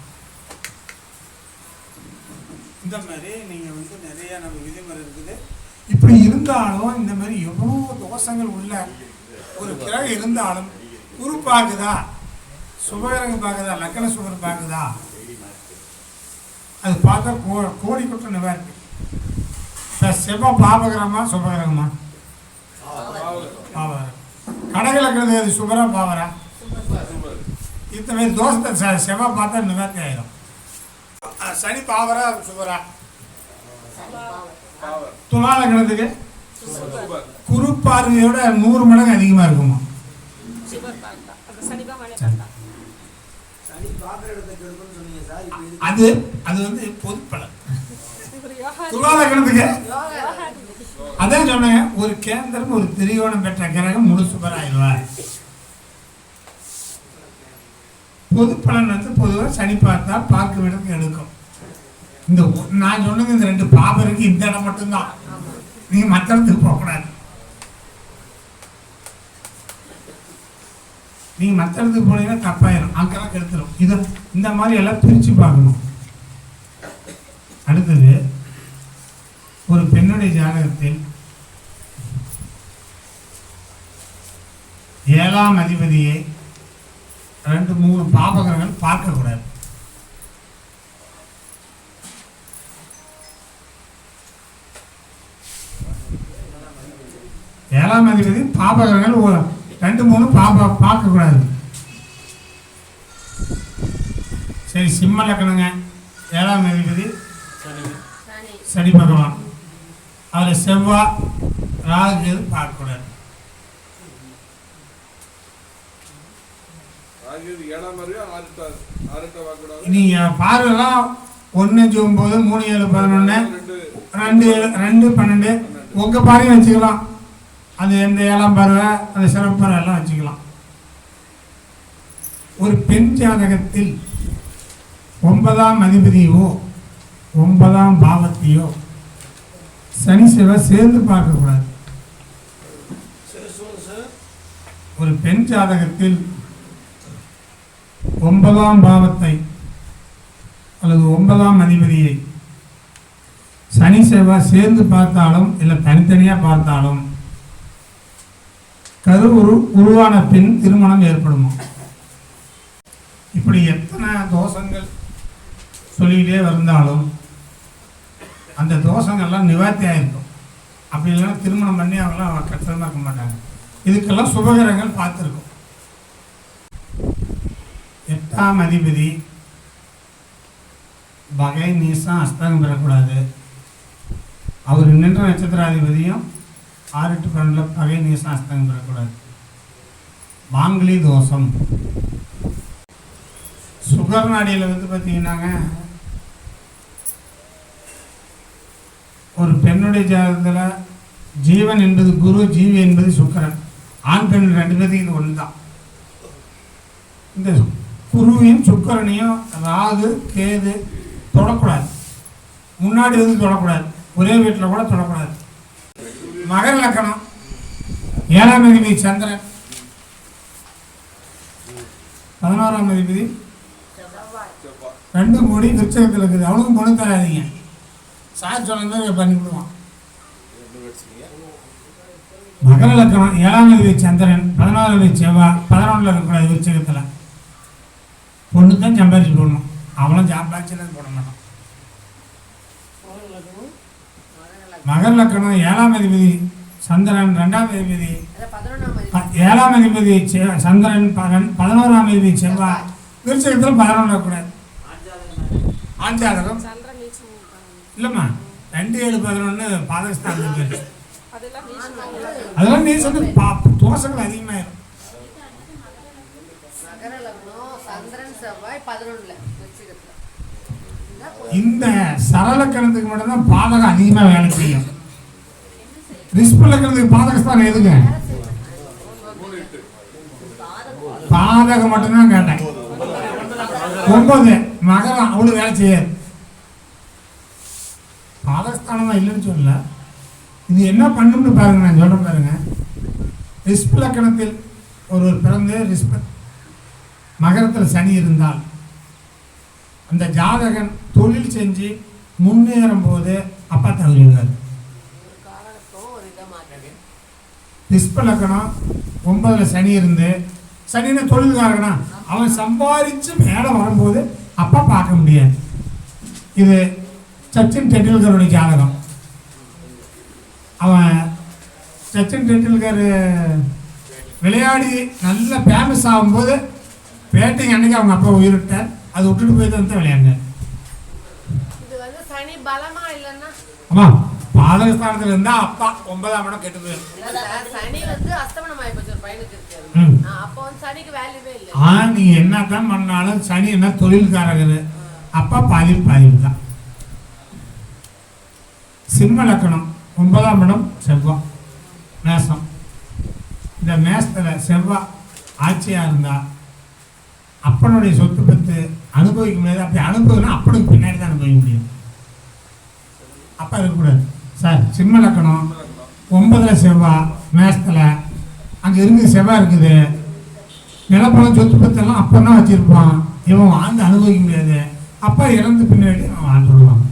இந்த மாதிரி நீங்கள் வந்து நிறைய நம்ம விதிமுறை இருக்குது. இப்படி இருந்தாலும் இந்த மாதிரி எவ்வளோ தோஷங்கள் உள்ள ஒரு கிரகம் இருந்தாலும் குரு பார்க்குதா, சுபகிரகம் பார்க்குதா, லக்கண சுபர் பார்க்குதா, அது பார்த்தா கோடி குற்றம் நிவாரணம். இப்போ செவ்வாய் பாபகிரகமா சுபகிரகமா? பாவகிரகம். கடக லக்கணத்துக்கு அது சுபரா பாவரா? இந்த மாதிரி தோஷத்தை செவ்வாய் பார்த்தா நிவாரணம் ஆயிடும். சனி பாவரா சுபரா? துலா லக்கணத்துக்கு குரு பார்வையோட 100 மடங்கு அதிகமாக இருக்குமா? அது அது வந்து பொது பலன். துலா லக்கணத்துக்கு அதான் சொன்னேன், ஒரு கேந்திரம் ஒரு திரிகோணம் பெற்ற கிரகம் முழு சுபராயிடுவார். பொது பலன் வந்து பொதுவாக சனி பார்த்தா பார்க்க விடக்கு எடுக்கும். இந்த நான் சொன்னது இந்த 2 பாபம் இருக்கு, இந்த இடம் மட்டும்தான், நீங்க மற்ற இடத்துக்கு போகக்கூடாது. நீங்க மற்ற இடத்துக்கு போனீங்கன்னா தப்பாயிரும், அங்கெல்லாம் கெடுத்துரும். இதை இந்த மாதிரி எல்லாம் பிரித்து பார்க்கணும். அடுத்தது ஒரு பெண்ணுடைய ஜாதகத்தில் 7ஆம் அதிபதியை 2-3 பாபகரங்கள் பார்க்கக்கூடாது. ஏழாம் அதிபதி பாபகரங்கள் 2-3 பார்க்கக்கூடாது. சரி, சிம்ம லக்னங்க, 7ஆம் அதிபதி சனி பகவான், அதில் செவ்வாய் ராகு பார்க்கக்கூடாது. நீங்க பார்வைலாம் 1-9 3-7-11 2-7-2-12 உங்க பார்வையும் வச்சுக்கலாம். அது எந்த 7ஆம் பார்வை, அந்த சிறப்பு பார்வை எல்லாம் வச்சுக்கலாம். ஒரு பெண் ஜாதகத்தில் 9ஆம் அதிபதியோ 9ஆம் பாவத்தையோ சனி செவ்வாய் சேர்ந்து பார்க்கக்கூடாது. ஒரு பெண் ஜாதகத்தில் 9ஆம் பாவத்தை அல்லது 9ஆம் அதிபதியை சனி செவ்வாய் சேர்ந்து பார்த்தாலும் இல்லை தனித்தனியாக பார்த்தாலும் கரு உருவான பின் திருமணம் ஏற்படுமா? இப்படி எத்தனை தோஷங்கள் சொல்லிக்கிட்டே வந்தாலும் அந்த தோஷங்கள்லாம் நிவர்த்தி ஆகிருக்கும். அப்படி இல்லைன்னா திருமணம் பண்ணி அவங்களாம் கஷ்டமாக இருக்க மாட்டாங்க. இதுக்கெல்லாம் சுபகரங்கள் பார்த்துருக்கும். 8ஆம் அதிபதி பகை நீசம் அஸ்தகம் பெறக்கூடாது. அவர் நின்ற நட்சத்திராதிபதியும் 6-12 பகை நீசம் அஸ்தகம் பெறக்கூடாது. மாங்கிலி தோஷம் சுகர் நாடியில் வந்து பார்த்தீங்கன்னாங்க, ஒரு பெண்ணுடைய ஜாதகத்தில் ஜீவன் என்பது குரு, ஜீவி என்பது சுக்கரன். ஆண் பெண் 2 பேருக்கு இது ஒன்று தான். இந்த குருவையும் சுக்கரனையும் ராகு கேது தொடக்கூடாது. முன்னாடி வந்து தொடக்கூடாது. ஒரே வீட்டில் கூட தொடக்கூடாது. மகர லக்கணம், 7ஆம் அதிபதி சந்திரன், 11ஆம் அதிபதி 2 கோடி விருச்சகத்தில் இருக்குது. அவனுக்கும் பொண்ணு தராதிங்க. சார் சொன்ன மாதிரி பண்ணிவிடுவான். மகர லக்கணம், 7ஆம் அதிபதி சந்திரன், 11ஆம் அதிபதி செவ்வாய், 11ல் இருக்கக்கூடாது. விருச்சகத்தில் பொண்ணு தான் சம்பாதிச்சு போடணும். அவனும் சம்பாதிச்சுலாம் போட மாட்டான். மகர லக்கணம், 7ஆம் அதிபதி சந்திரன், 2ஆம் அதிபதி 7ஆம் அதிபதி சந்திரன், 11ஆம் அதிபதி செவ்வாய், விருச்சகத்தில் 11 இருக்கக்கூடாது. ஆண் ஜாதகம் இல்லைம்மா, 2-7-11 பாதகஸ்தானத்தில் போயிடுச்சு. அதெல்லாம் நீ சொன்ன தோஷங்கள் அதிகமாயிரும். இந்த சரலக்கணத்துக்கு மட்டும்தான் பாதகம் அதிகமாக வேலை செய்யும். ரிஸ்ப லக்கணத்துக்கு பாதகஸ்தானம் எதுங்க? பாதகம் மட்டும்தான் கேட்டேன். 9 மகரம் அவ்வளவு வேலை செய்யாது. பாதகஸ்தானம் தான் இல்லைன்னு சொல்லல. இது என்ன பண்ணும்னு பாருங்க, நான் சொல்றேன் பாருங்க. ரிஸ்ப லக்கணத்தில் ஒருவர் பிறந்து ரிஸ்ப மகரத்தில் சனி இருந்தால் அந்த ஜாதகன் தொழில் செஞ்சு முன்னேறும் போது அப்பா தவறிடுவார். ரிஸ்ப லக்கணம் 9ல் சனி இருந்து, சனின்னு தொழில்காரனா அவன் சம்பாதிச்சு மேலே வரும்போது அப்பா பார்க்க முடியாது. இது சச்சின் டெண்டுல்கருடைய ஜாதகம். அவன் சச்சின் டெண்டுல்கர் விளையாடி நல்ல ஃபேமஸ் ஆகும்போது பேட்டிங் அன்னைக்கு அவங்க அப்பா உயிரிட்டார். அது விட்டுட்டு போய் தான் விளையாண்டார். ஆமா, பாதகஸ்தானத்தில் இருந்தா அப்பா 9ஆம் இடம் கெட்டு போயிடும். நீ என்னதான் பண்ணாலும் சனி என்ன தொழில்காரகர், அப்பா பாதிப்பு தான். சிம்ம லக்கணம், 9ஆம் இடம் செவ்வாய், மேசம். இந்த மேசத்தில் செவ்வாய் ஆட்சியா இருந்தா அப்பனுடைய சொத்து பத்து அனுபவிக்க முடியாது. அப்படி அனுபவினா அப்பனுக்கு பின்னாடி தான் அனுபவிக்க முடியும். அப்பா இருக்கக்கூடாது. சார், சிம்ம லக்கணம் 9ல் செவ்வாய், மேசத்தில் அங்கே இருந்து செவ்வாய் இருக்குது. நிலப்பழம் சொத்து பத்தெல்லாம் அப்பந்தான் வச்சிருப்பான். இவன் வாழ்ந்து அனுபவிக்க முடியாது. அப்பா இறந்து பின்னாடி அவன் வாழ்ந்துடுவான்.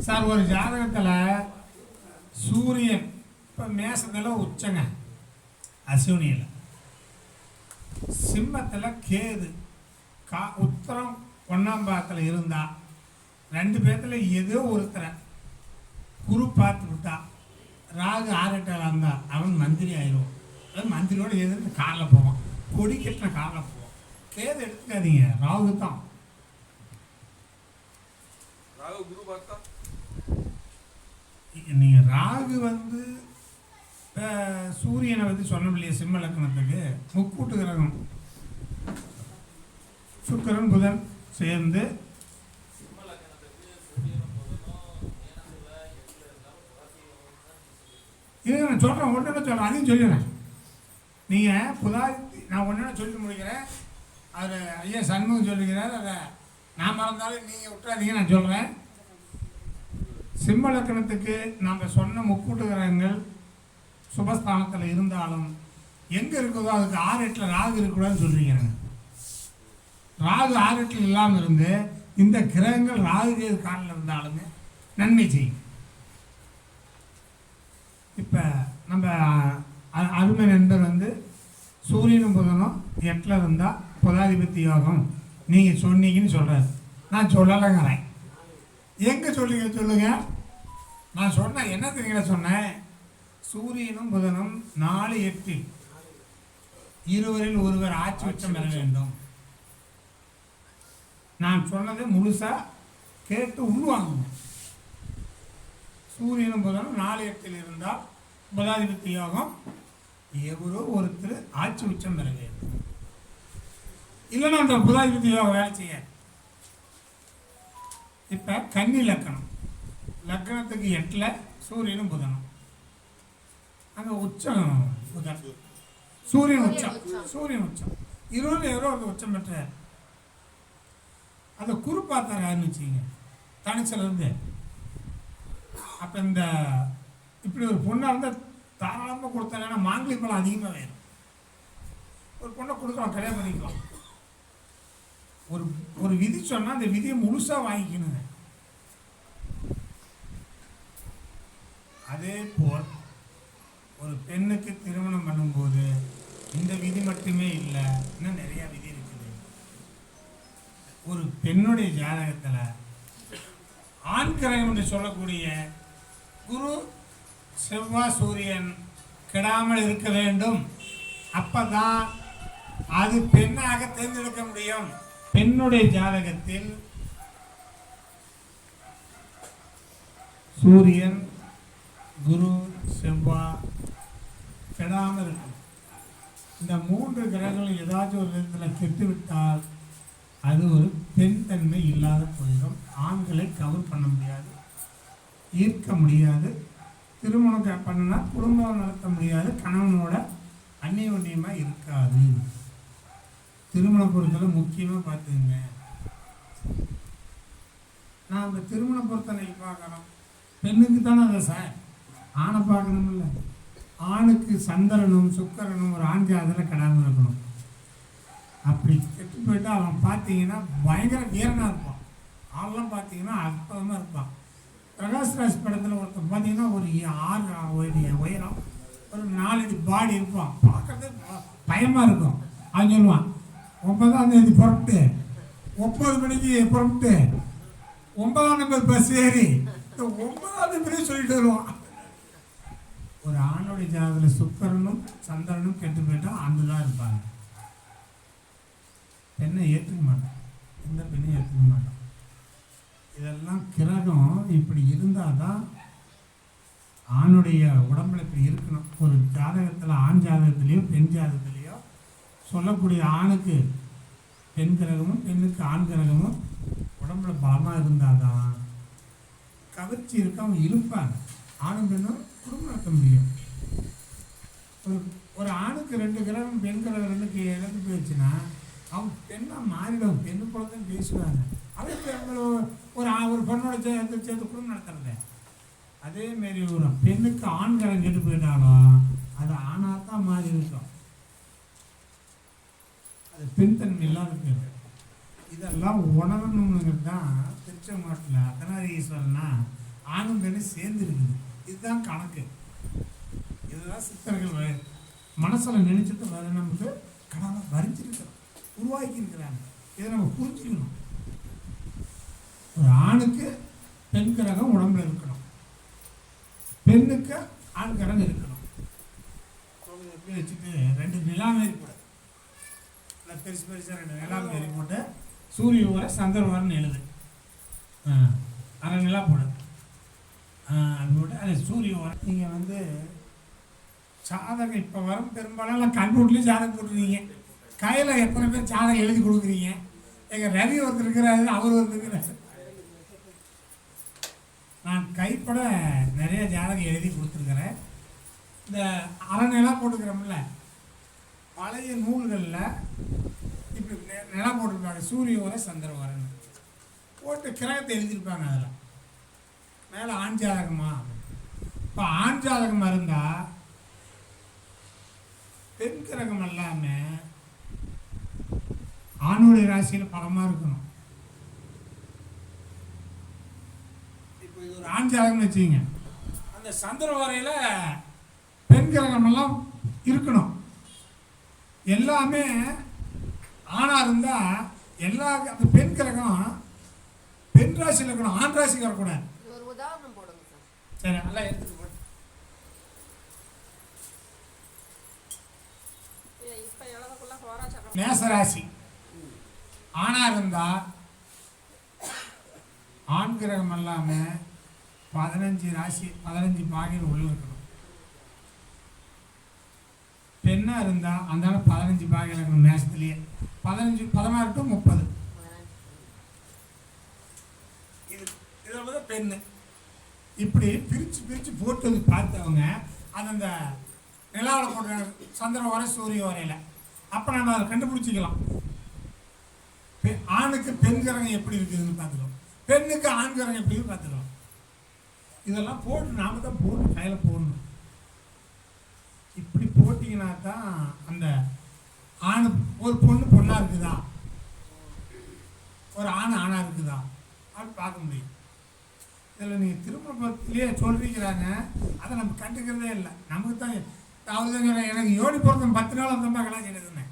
சார் ஒரு ஜாதகத்தில் சூரியன் இப்போ மேசத்தில் உச்சங்க அஸ்வினியில், சிம்மத்தில் கேது உத்தரம் 1ஆம் பாகத்தில் இருந்தா, 2 பேர்த்துல ஏதோ ஒருத்தரை குரு பார்த்து விட்டா, ராகு 6-8 இருந்தா அவன் மந்திரி ஆயிடுவான். அதாவது மந்திரியோட எதிர்த்து காரில் போவான், கொடி கட்டின காரில் போவான். கேது எடுத்துக்காதீங்க, ராகு தான். நீங்கள் ராகு வந்து சூரியனை வந்து சொன்ன இல்லையா, சிம்ம லக்னத்துக்கு முக்கூட்டு கிரகம் சுக்கிரன் புதன் சேர்ந்து இது நான் சொல்கிறேன், ஒன்று சொல்கிறேன், அதையும் சொல்லிடுறேன். நீங்கள் நான் ஒன்று சொல்லி முடிக்கிறேன். அவர் ஐயா சண்முகம் சொல்லிக்கிறார், அதை நான் மறந்தாலும் நீங்கள் விட்டுறாதீங்க, நான் சொல்கிறேன். சிம்ம லக்கணத்துக்கு நாம் சொன்ன முக்கூட்டு கிரகங்கள் சுபஸ்தானத்தில் இருந்தாலும் எங்கே இருக்குதோ அதுக்கு 6-8 ராகு இருக்கக்கூடாதுன்னு சொல்லிக்கிறேங்க. ராகு 6-8 இல்லாமல் இருந்து இந்த கிரகங்கள் ராகு காலில் இருந்தாலுமே நன்மை செய்யும். இப்போ நம்ம அருமை நண்பர் வந்து சூரியனும் புதனும் 8ல் இருந்தால் புதாதிபத்தி யோகம் நீங்கள் சொன்னீங்கன்னு சொல்கிறார். நான் சொல்லலைங்கிறேன். எங்கே சொல்லுங்க. நான் சொன்னேன் என்ன தெரியுங்களா சொன்னேன், சூரியனும் புதனும் 4-8 இருவரில் ஒருவர் ஆட்சி உச்சம் பெற வேண்டும். நான் சொன்னதை முழுசாக கேட்டு உள்வாங்குங்க. சூரியனும் புதனும் 4-8 இருந்தால் புதாதிபத்தி யோகம், எவரோ ஒருத்தர் ஆட்சி உச்சம் பெற வேண்டும். இல்லைன்னா அந்த புதாதிபத்தி யோகம் வேலை செய்ய. இப்போ கன்னி லக்கணம், லக்கணத்துக்கு 8ல் சூரியனும் புதனும், அங்கே உச்சம் புதன், சூரியன் உச்சம் இருவரில் எவரோ ஒரு உச்சம் பெற்றார். அதை குரு பார்த்தார் யாருன்னு வச்சுக்கிங்க, தனிச்சிலேருந்து. அப்போ இந்த இப்படி ஒரு பொண்ணாக இருந்தால் தாராளமாக கொடுத்தாங்கன்னா மாங்கலி பழம் அதிகமாக வேணும். ஒரு பொண்ணை கொடுக்கலாம், கல்யாணம் பண்ணிக்கலாம். ஒரு விதி சொன்னால் அந்த விதியை முழுசாக வாங்கிக்கணுங்க. அதே போல் ஒரு பெண்ணுக்கு திருமணம் பண்ணும்போது இந்த விதி மட்டுமே இல்லை, இன்னும் நிறையா விதி இருக்குது. ஒரு பெண்ணுடைய ஜாதகத்தில் ஆண் கிரகம் என்று சொல்லக்கூடிய குரு செவ்வாய் சூரியன் கெடாமல் இருக்க வேண்டும். அப்பதான் அது பெண்ணாக தேர்ந்தெடுக்க முடியும். பெண்ணுடைய ஜாதகத்தில் சூரியன் குரு செவ்வாய் கெடாமல் இருக்கும். இந்த 3 கிரகங்களும் ஏதாச்சும் ஒரு விதத்தில் கெட்டுவிட்டால் அது ஒரு பெண் தன்மை இல்லாத போயிடும். ஆண்களை கவர் பண்ண முடியாது, ஈர்க்க முடியாது, திருமணம் பண்ணினா குடும்பம் நடத்த முடியாது, கணவனோட அந்நியோன்யமாக இருக்காது. திருமண பொருத்தலை முக்கியமாக பார்த்துங்க. நான் அந்த திருமண பொருத்தனை பார்க்குறோம், பெண்ணுக்கு தானே அதை சார், ஆணை பார்க்கணுமில்ல. ஆணுக்கு சந்திரனும் சுக்கிரனும் ஒரு ஆண் ஜாதகத்தில் கெடாமல் இருக்கணும். அப்படி கெட்டு போயிட்டு அவன் பார்த்தீங்கன்னா பயங்கர வீரனாக இருப்பான். ஆள்லாம் பார்த்தீங்கன்னா அற்புதமாக இருப்பான். பிரகாஷ் ராஜ் படத்தில் ஒருத்தர் பார்த்தீங்கன்னா ஒரு 6 உயரம், ஒரு 4 அடி பாடி இருப்பான். பார்க்குறது பயமாக இருக்கும். அவன் சொல்லுவான், 9ஆம் தேதி புறப்பட்டு 9 மணிக்கு புறப்பட்டு 9ஆம் நம்பர் பஸ் ஏறி இந்த 9ஆம் நம்பரே சொல்லிட்டு வருவான். ஒரு ஆணுடைய ஜாதகத்தில் சுக்கிரனும் சந்திரனும் கெட்டு போயிட்டா ஆண்டு தான் இருப்பாங்க. பெண்ணை ஏற்றுக்க மாட்டோம், எந்த பெண்ணையும் ஏற்றுக்க மாட்டோம். இதெல்லாம் கிரகம் இப்படி இருந்தால் தான் ஆணுடைய உடம்புல இப்படி இருக்கணும். ஒரு ஜாதகத்தில் ஆண் ஜாதகத்திலையோ பெண் ஜாதகத்திலையோ சொல்லக்கூடிய ஆணுக்கு பெண் கிரகமும் பெண்ணுக்கு ஆண் கிரகமும் உடம்புல பலமாக இருந்தால் தான் கவர்ச்சி இருக்க அவங்க இழுப்பாங்க. ஆணும் பெண்ணும் குடும்பம் நடத்த முடியும். ஒரு ஆணுக்கு 2 கிரகம் பெண் கிரகம் 2க்கு இழந்து போயிடுச்சுன்னா அவங்க பெண்ணாக மாறிடும். பெண்ணு போல தான் பேசுவாங்க. ஒரு பொண்ணோட சேர்ந்து குடும்பம் நடத்துறது. அதேமாரி ஒரு பெண்ணுக்கு ஆண் கிரகம் கெட்டு போயிட்டாலும் அது ஆணாக தான் மாறி இருக்கும். அது பெண்தன்மை இல்லாத பேர். இதெல்லாம் உணரணுங்கிறது தான் திருச்செங்கோட்டில் அர்த்தநாரீஸ்வரனா ஆணும் பெண்ணும் சேர்ந்து இருக்குது. இதுதான் கணக்கு. இதுதான் சித்தர்கள் மனசில் நினைச்சிட்டு வேற நமக்கு கடவுளை வரைஞ்சிருக்கிறோம், உருவாக்கி இருக்கிறாங்க. இதை நம்ம புரிஞ்சுக்கணும். ஒரு ஆணுக்கு பெண் கிரகம் உடம்புல இருக்கணும், பெண்ணுக்கு ஆண் கிரகம் இருக்கணும். எப்படி வச்சுட்டு 2 நிலா மாரி போட, பெருசு பெருசாக 2 நிலா மாரி போட்டு சூரிய வர சந்திரன் வரன்னு எழுது, அரை நிலா போடு. அது போட்டு அது சூரிய வர. நீங்கள் வந்து ஜாதகம் இப்போ வரும் பெரும்பாலும் கம்ப்யூட்டர்லேயும் ஜாதகம் போட்டுருக்கீங்க. கையில் எத்தனை பேர் ஜாதகம் எழுதி கொடுக்குறீங்க? எங்கள் ரவி ஒருத்தர் இருக்கிறாரு, அவர் ஒருத்தர் இருக்கிறாரு. நான் கைப்பட நிறைய ஜாதகம் எழுதி கொடுத்துருக்குறேன். இந்த அரை போட்டுக்கிறோம்ல, பழைய நூல்களில் இப்படி நிலா போட்டிருப்பாங்க, சூரிய வர சந்திர வரன்னு போட்டு கிரகத்தை எழுதியிருப்பாங்க. அதில் மேலே ஆண் ஜாதகமா. இப்போ ஆண் ஜாதகமாக இருந்தால் பெண் கிரகம் எல்லாமே ஆணுடைய ராசியில் பலமாக இருக்கணும். இப்போ இது ஒரு ஆண் ஜாதகம்னு வச்சுக்கிங்க, அந்த சந்திர வரையில் பெண் கிரகமெல்லாம் இருக்கணும். எல்லாமே ஆணாக இருந்தால் எல்லா அந்த பெண் கிரகம் பெண் ராசியில் இருக்கணும், ஆண் ராசிக்கு வரக்கூடாது. ஒரு உதாரணம் போடுங்க சார். சரி, நல்லா எடுத்துட்டு போடு. இப்போ எழுதக்குள்ள ஹோராசக்கரம் மேசராசி ஆணாக இருந்தால் ஆண் கிரகம் எல்லாமே 15 ராசி 15 பாகையில் உள்ள இருக்கணும். பெண்ணாக இருந்தால் அந்த 15 பாகையில் இருக்கணும். மேசத்துலேயே 15 16 to 30. இதில் வந்து பெண்ணு இப்படி பிரித்து பிரித்து போட்டது பார்த்தவங்க அது அந்த நிலாவில் போடுற சந்திரன் வரை சூரிய வரையில் அப்போ நம்ம அதை கண்டுபிடிச்சிக்கலாம். ஆணுக்கு பெண் கிரகம் எப்படி இருக்குதுன்னு பார்த்துக்கலாம், பெண்ணுக்கு ஆண் கிரகம் எப்படி பார்த்துக்கலாம். இதெல்லாம் போட்டு நாம தான் போட்டு கையில் போடணும். இப்படி போட்டிங்கன்னா தான் அந்த ஆணு ஒரு பொண்ணு பொண்ணாக இருக்குதா, ஒரு ஆணாக இருக்குதா அப்படின்னு பார்க்க முடியும். இதில் நீங்கள் திருமணத்திலேயே சொல்லிக்கிறாங்க, அதை நம்ம கண்டுக்கிறதே இல்லை. நமக்கு தான் அவர் தான் எனக்கு யோனி பிறந்த 10 நாள் அந்த கலாச்சாரம் செய்யணுதுன்னு.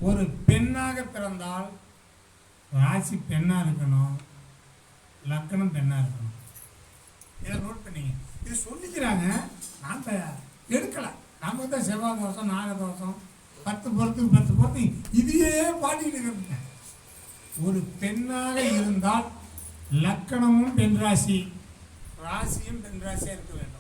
ஒரு பெண்ணாக பிறந்தால் ராசி பெண்ணாக இருக்கணும், லக்கணம் பெண்ணாக இருக்கணும். இதை நோட் பண்ணிங்க. இது சொல்லிக்கிறாங்க, நான் எடுக்கலை. நம்ம தான் செவ்வாய் தோஷம், நாக தோஷம், 10 பொறுத்துக்கு 10 பொறுத்து இதையே பாடிட்டு இருக்கிறதுங்க. ஒரு பெண்ணாக இருந்தால் லக்கணமும் பெண் ராசி, ராசியும் பெண் ராசியாக இருக்க வேண்டும்.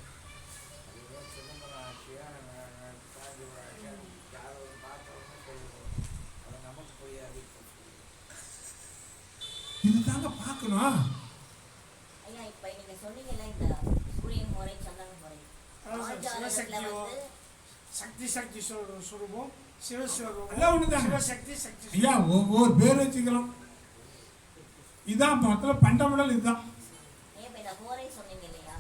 இதுதாங்க பார்க்கணும். ஐயா இப்போ நீங்க சொன்னீங்கல்ல இந்த சூரியன் முறை சந்திரன் முறை, சக்தி சக்தி சுரூபம், சிவஸ்வரூபம் எல்லாம் ஒண்ணுதாங்க. சிவசக்தி சக்தி. ஐயா ஒவ்வொரு பேர் வச்சுக்கலாம். இதான் மொத்தத்தில் பண்டமடல் இதுதான். இப்போ இந்த முறை சொன்னீங்க இல்லையா,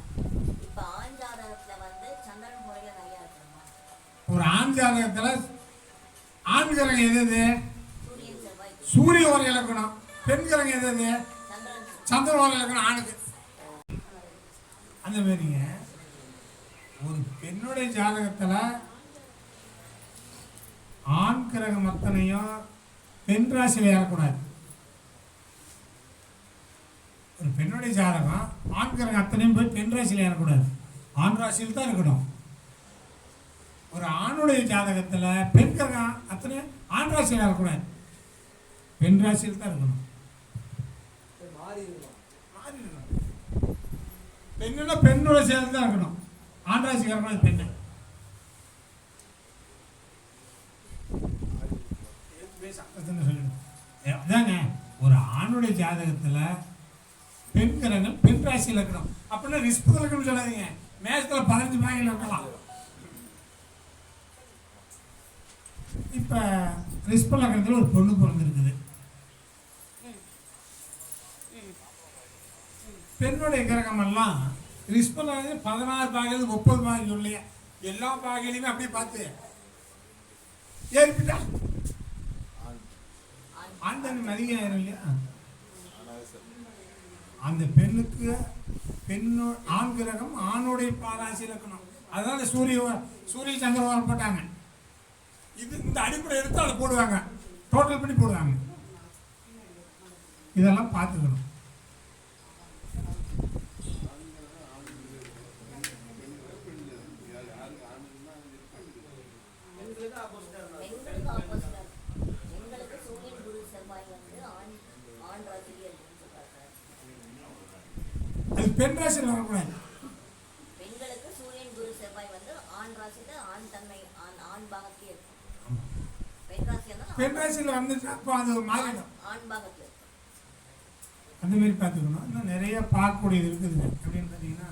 இப்போ ஆண் ஜாதகத்தில் வந்து சந்திரன் முறையில் நிறையா இருக்கணுமா? ஒரு ஆண் ஜாதகத்தில் ஆண் கிரகம் எது? சூரியன் செவ்வாய் சூரிய வரை இலக்கணம். பெண் கிரகம் எது? சந்திரன் சந்திர வரை இலக்கணம் ஆணுக்கு. அந்த மாதிரிங்க ஒரு பெண்ணுடைய ஜாதகத்தில் ஆண் கிரகம் அத்தனையும் பெண் ராசியில் ஏறக்கூடாது. ஒரு பெண்ணுடைய ஜாதகம் ஆண் கிரகம் அத்தனையும் போய் பெண் ராசியில் ஏறக்கூடாது, ஆண் ராசியில் தான் இருக்கணும். ஒரு ஆணுடைய ஜாதகத்தில் பெண் கிரகம் அத்தனையும் ஆண் ராசியில் ஏறக்கூடாது, பெண் ராசியில் தான் இருக்கணும். பெண்ணுன்னா பெண்ணோட சேர்ந்து தான் இருக்கணும், ஆண் ராசிக்கு வரக்கூடாது பெண்ணு. அதாங்க ஒரு ஆணுடைய ஜாதகத்தில் பெண் கிரகங்கள் பெண் ராசியில் இருக்கணும். அப்படின்னா ரிஸ்க் இருக்கணும்னு சொல்லாதீங்க, மேசத்தில் 15 பாகையில் இருக்கலாம். இப்போ ரிஸ்க் லக்னத்தில் ஒரு பொண்ணு பிறந்திருக்குது. பெண்ணுடைய கிரகம் எல்லாம் ரிஸ்க் 16 பாகையில் 30 பாகையில் இல்லையா, எல்லா பாகையிலையுமே அப்படியே பார்த்து ஏறிப்பிட்டா ஆண் தண்ணி அதிகம் ஆயிரும் இல்லையா. அந்த பெண்ணுக்கு ஆண் கிரகம் ஆணுடைய பாராசி இலக்கணம். அதனால சூரிய சந்திரன் போட்டாங்க. இது இந்த அடிப்படை எடுத்து அதை போடுவாங்க, டோட்டல் பண்ணி போடுவாங்க. இதெல்லாம் பார்த்துக்கணும். பெண்களுக்கு ஆப்போசிட்டா எங்களுக்கு சூரியன் குரு செவ்வாய் வந்து ஆண் ராசியில் இருக்குன்னு சொல்றாங்க. அது பெண் ராசியில் வரக்கூடாது. பெண்களுக்கு சூரியன் குரு செவ்வாய் வந்து ஆண் ராசியில ஆண் தன்மை ஆண் பாகத்திலே இருக்கும். பெண் ராசியா பெண் ராசியில் வந்துச்சுன்னா அப்போ அது மாறிடும், ஆண் பாகத்தில் இருக்கும். அந்த மாதிரி பார்த்துக்கணும். இன்னும் நிறைய பார்க்கக்கூடியது இருக்குதுங்க. அப்படின்னு பார்த்தீங்கன்னா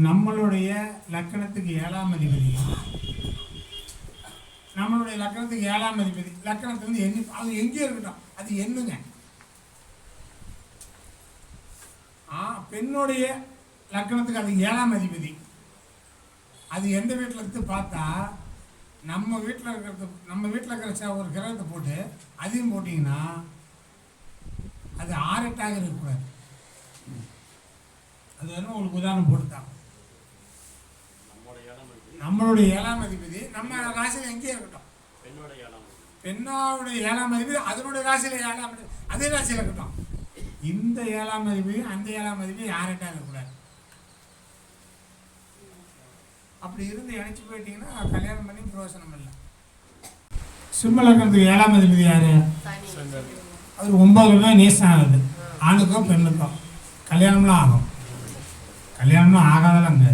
நம்மளுடைய லக்கணத்துக்கு 7ஆம் அதிபதி, நம்மளுடைய லக்கணத்துக்கு 7ஆம் அதிபதி லக்கணத்துக்கு வந்து எண்ணி அது எங்கேயும் இருக்கட்டும், அது எண்ணுங்க. பெண்ணுடைய லக்கணத்துக்கு அது 7ஆம் அதிபதி, அது எந்த வீட்டில் இருந்து பார்த்தா நம்ம வீட்டில் இருக்கிற ஒரு கிரகத்தை போட்டு அதையும் போட்டிங்கன்னா அது 6-8ஆக இருக்கக்கூடாது. அது வேணும் உங்களுக்கு உதாரணம் போட்டுதான். நம்மளுடைய 7ஆம் அதிபதி நம்ம ராசியில் எங்கேயே இருக்கட்டும், பெண்ணோடைய 7ஆம் அதிபதி அதனுடைய ராசியில் 7ஆம் அதிபதி அதே ராசியில் இருக்கட்டும். இந்த 7ஆம் அதிபதி அந்த 7ஆம் அதிபதி 6-8ஆக இருக்கக்கூடாது. அப்படி இருந்து இணைச்சி போயிட்டீங்கன்னா கல்யாணம் பண்ணி பிரயோசனம் இல்லை. சிம்ம லக்னத்துக்கு 7ஆம் அதிபதி யாரு? அவர் 9 நேசம் ஆகுது. ஆணுக்கோ பெண்ணுக்கோ கல்யாணம்லாம் ஆகும். கல்யாணம்லாம் ஆகாதெல்லாம் அங்கே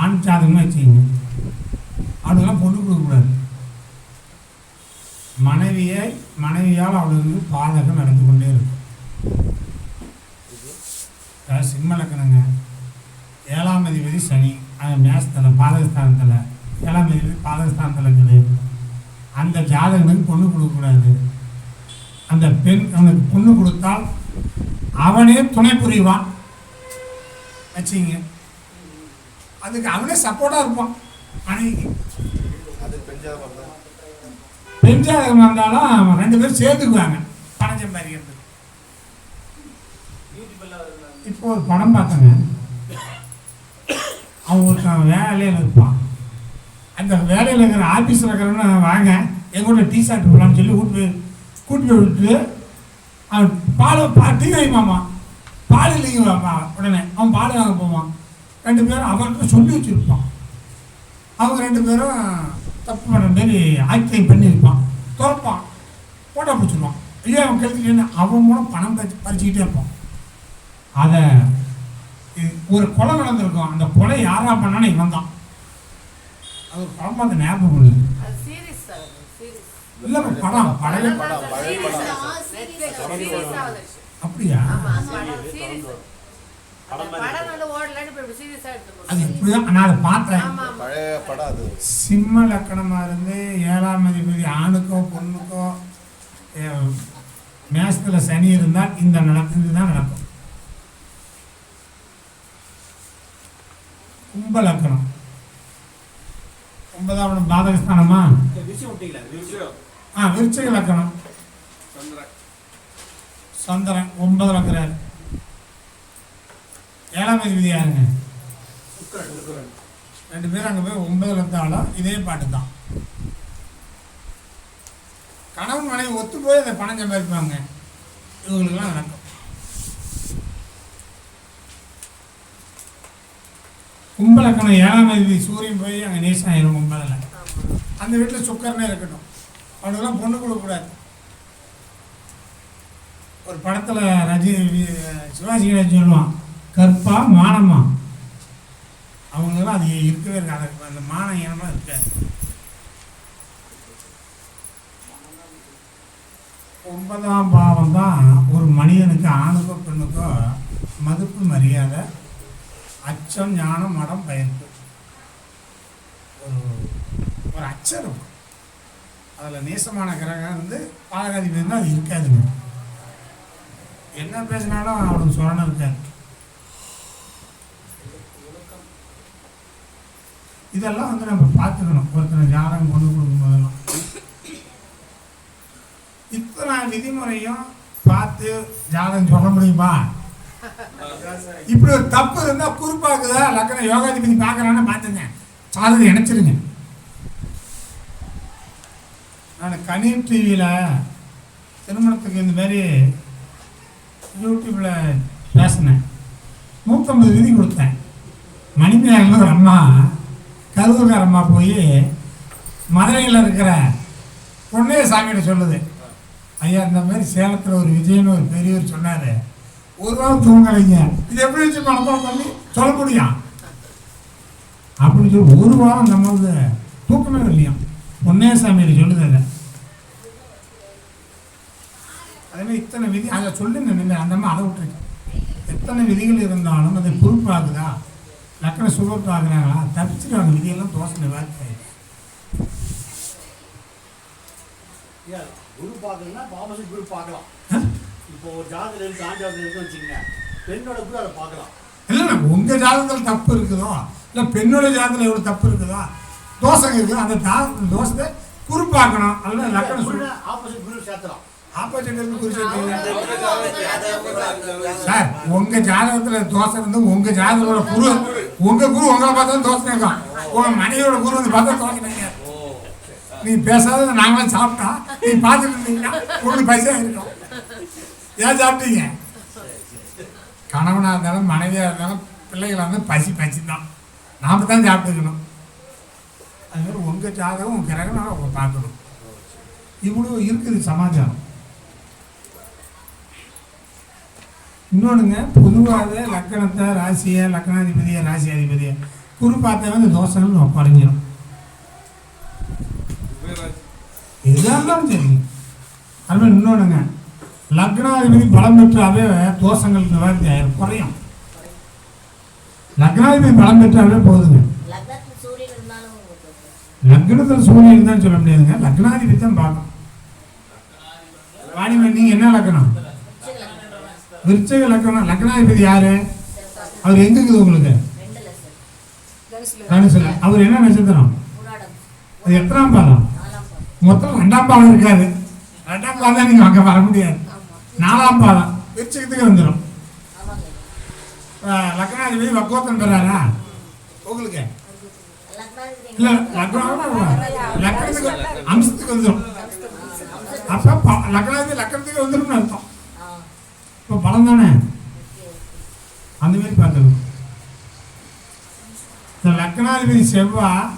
ஆண் ஜாதகமாக வச்சுக்கிங்க. அவனுக்கெல்லாம் பொண்ணு கொடுக்கக்கூடாது. மனைவியால் அவளுக்கு பாதகம் நடந்து கொண்டே இருக்கும். சிம்ம லக்கணங்க 7ஆம் அதிபதி சனி, மேசத்தில் பாதகஸ்தானத்தில் 7ஆம் அதிபதி பாதகஸ்தானத்தில் இருக்குது. அந்த ஜாதகனுக்கு பொண்ணு கொடுக்கக்கூடாது. அந்த பெண் அவனுக்கு பொண்ணு கொடுத்தால் அவனே துணை புரிவான் வச்சுங்க. அதுக்கு அவனே சப்போர்ட்டாக இருப்பான் மனைவிக்கு. பெண் ஜாதகம் இருந்தாலும் 2 பேரும் சேர்த்துக்குவாங்க பணம் சம்பாதிக்கிறது. இப்போ ஒரு படம் பார்த்தேங்க. அவன் ஒருத்தன் வேலையில் இருப்பான். அந்த வேலையில் இருக்கிற ஆஃபீஸில் இருக்கிறவன வாங்க எங்கூட டீ சாப்பிட்டு போகலான்னு சொல்லி கூட்டி போய் விட்டு அவன் டீ வைப்பாமா, பால் இல்லைங்க. உடனே அவன் பால் வாங்க போவான். 2 பேரும் அவன்கிட்ட சொல்லி வச்சுருப்பான். அவங்க 2 பேரும் தப்பு பண்ண மாரி ஆக்டிங் பண்ணியிருப்பான். துறப்பான், போட்டோ பிடிச்சிருவான். ஐயோ அவன் கெடுத்துட்டேன்னு அவன் மூலம் பணம் பறிச்சுக்கிட்டே இருப்பான். அதை ஒரு கொலை நடந்திருக்கும். அந்த கொலை யாரா பண்ணான்னு இவன் தான். அது ஒரு படம் பார்த்த ஞாபகம் இல்லை. இல்லை படம் பழைய படம் அப்படியா? அது எப்படிதான் நான் அதை பார்த்தேன். சிம்ம லக்கணமா இருந்து 7ஆம் அதிபதி ஆணுக்கோ பொண்ணுக்கோ மேசத்துல சனி இருந்தால் இதுதான் நடக்கும். கும்ப லக்கணம் 9ஆம் பாதகஸ்தானமா? விருச்சிக லக்கணம் சந்திரன் 9 இருக்கிறார். 7ஆம் அதிபதி யாருங்க? 2 பேரும் அங்கே போய் 9 இருந்தாலும் இதே பாட்டு தான். கணவன் மனைவி ஒத்து போய் அதை பணம் சம்பாதிப்பாங்க. இவங்களுக்குலாம் நடக்கும். கும்பலக்கணம் 7ஆம் அதிபதி சூரியன் போய் அங்கே நேசம் ஆயிரும் 9. அந்த வீட்டில் சுக்கரனே இருக்கட்டும். அவனுக்கெல்லாம் பொண்ணு கொடுக்கக்கூடாது. ஒரு படத்தில் சிவாஜி கணேசன் சொல்லுவான், கற்பா மானமா. அவங்களுக்கெல்லாம் அது இருக்கவே இருக்காது. அந்த மான இனமாக இருக்காது. 9ஆம் பாவம் தான் ஒரு மனிதனுக்கு ஆணுக்கோ பெண்ணுக்கோ மதிப்பு மரியாதை அச்சம் ஞானம் மடம் பயன்பு ஒரு அச்சம் இருக்கும். அதில் நேசமான கிரகம் வந்து பாதகாதிபதி இருந்தால் அது இருக்காதுங்க. என்ன பேசினாலும் அவனுக்கு சொரணம் இருக்காது. இதெல்லாம் வந்து நம்ம பார்த்துக்கணும். ஒருத்தனை ஜாதகம் கொண்டு கொடுக்கும் போதெல்லாம் அத்தனை விதிமுறையும் பார்த்து ஜாதகம் சொல்ல முடியுமா? இப்படி ஒரு தப்பு இருந்தால் குறிப்பாக்குதா லக்னம் யோகாதிபதி பார்க்குறான்னு பார்த்துங்க, சாதகம் இணைச்சிருங்க. நான் கனீர் டிவியில் திருமணத்துக்கு இந்த மாதிரி யூடியூப்பில் பேசினேன். 150 விதி கொடுத்தேன். மணிமேகலில் ஒரு அம்மா, கருவூர்கார அம்மா போய் மதுரையில் இருக்கிற பொன்னைய சாமிகிட்ட சொல்லுது, ஐயா இந்த மாதிரி சேலத்தில் ஒரு விஜயன்னு ஒரு பெரியவர் சொன்னார், ஒரு வாரம் தூங்கலைங்க, இது எப்படி வச்சு மனப்பாடம் பண்ணி சொல்ல முடியும் அப்படின்னு சொல்லி ஒரு வாரம் நம்மளுக்கு தூக்கமே இல்லையா. பொன்னைய சாமிகிட்ட சொல்லுது. அதேமாதிரி இத்தனை விதி அதை சொல்லுங்க. நீங்கள் அந்த மாதிரி அதை விட்டுருக்கு. எத்தனை விதிகள் இருந்தாலும் அதை பொறுப்பாகுதா, லக்கண சுகர் பார்க்குறாங்களா, தப்பிச்சுட்டு விதியெல்லாம் தோசை நிவாரணம். குரு பார்க்கலன்னா ஆப்போசிட் குரு பார்க்கலாம். இப்போ ஒரு ஜாதகம் இருக்கு, ஆண் ஜாதகம் இருக்குன்னு வச்சுக்கோங்க, பெண்ணோட குரு அதை பார்க்கலாம். இல்லைண்ணா, உங்கள் ஜாதகத்தில் தப்பு இருக்குதோ இல்லை பெண்ணோட ஜாதகத்தில் எவ்வளோ தப்பு இருக்குதோ தோசை இருக்குது, அந்த தோசத்தை குரு பார்க்கணும். அல்ல லக்கண சுகர் ஆப்போசிட் குரு சேர்த்துலாம். ஆப்போசிட் குரு சேர்த்து சார், உங்கள் ஜாதகத்தில் தோசை இருந்து உங்கள் ஜாதகத்தோட குரு, உங்கள் குரு உங்களை பார்த்தா தோசை இருக்கும், உங்கள் மனைவியோட குரு வந்து பார்த்தா தோசை கிடையாது. நீ பேசாத நாங்களாம் சாப்பிட்டா நீ பார்த்துட்டு இருந்தீங்கன்னா உங்களுக்கு பைசா இருக்கும். ஏன் சாப்பிட்டீங்க? கணவனாக இருந்தாலும் மனைவியாக இருந்தாலும் பிள்ளைகளாக இருந்தாலும் பசி தான், நாம் தான் சாப்பிட்டுக்கணும். அதுமாதிரி உங்கள் ஜாதகம் உங்கள் கிரகனால அவங்க பார்க்கணும். இவ்வளோ இருக்குது சமாச்சாரம். இன்னொன்றுங்க, பொதுவாக லக்கணத்தை ராசியை, லக்கணாதிபதியை ராசி அதிபதியை குரு பார்த்தாவே இந்த தோசைகள் குறைஞ்சிடும். எதாக இருந்தாலும் சரிங்க. அதுமாதிரி இன்னொன்றுங்க, லக்னாதிபதி பலம் பெற்றாவே தோஷங்களுக்கு நிவர்த்தி ஆயிரும், குறையும். லக்னாதிபதி பலம் பெற்றாவே போதுங்க. லக்னத்தில் சூரியன் இருந்தாலும் சொல்ல முடியாதுங்க, லக்னாதிபதி தான் பார்க்கணும். வாணிமன் நீங்கள் என்ன லக்கணம்? விருச்சிக லக்கணம். லக்னாதிபதி யாரு? அவர் எங்க இருக்குது உங்களுக்கு? தனுசுல. அவர் என்ன நட்சத்திரம்? அது எத்தனாம் பாதம்? மொத்தம் 2ஆம் பாதம் இருக்காது. 2ஆம் பாதம் நீங்க அங்க வர முடியாது. 4ஆம் பாதம் விருச்சிகத்துக்கு வந்துடும். லக்னாதிபதி வக்கோத்தம் பெறாரா உங்களுக்கு? இல்ல லக்னத்துக்கு அம்சத்துக்கு வந்துடும். அப்ப லக்னாதிபதி லக்னத்துக்கு வந்துடும் அர்த்தம். இப்போ பலம் தானே, அந்த மாதிரி பார்த்துக்கணும். இந்த லக்னாதிபதி செவ்வாய்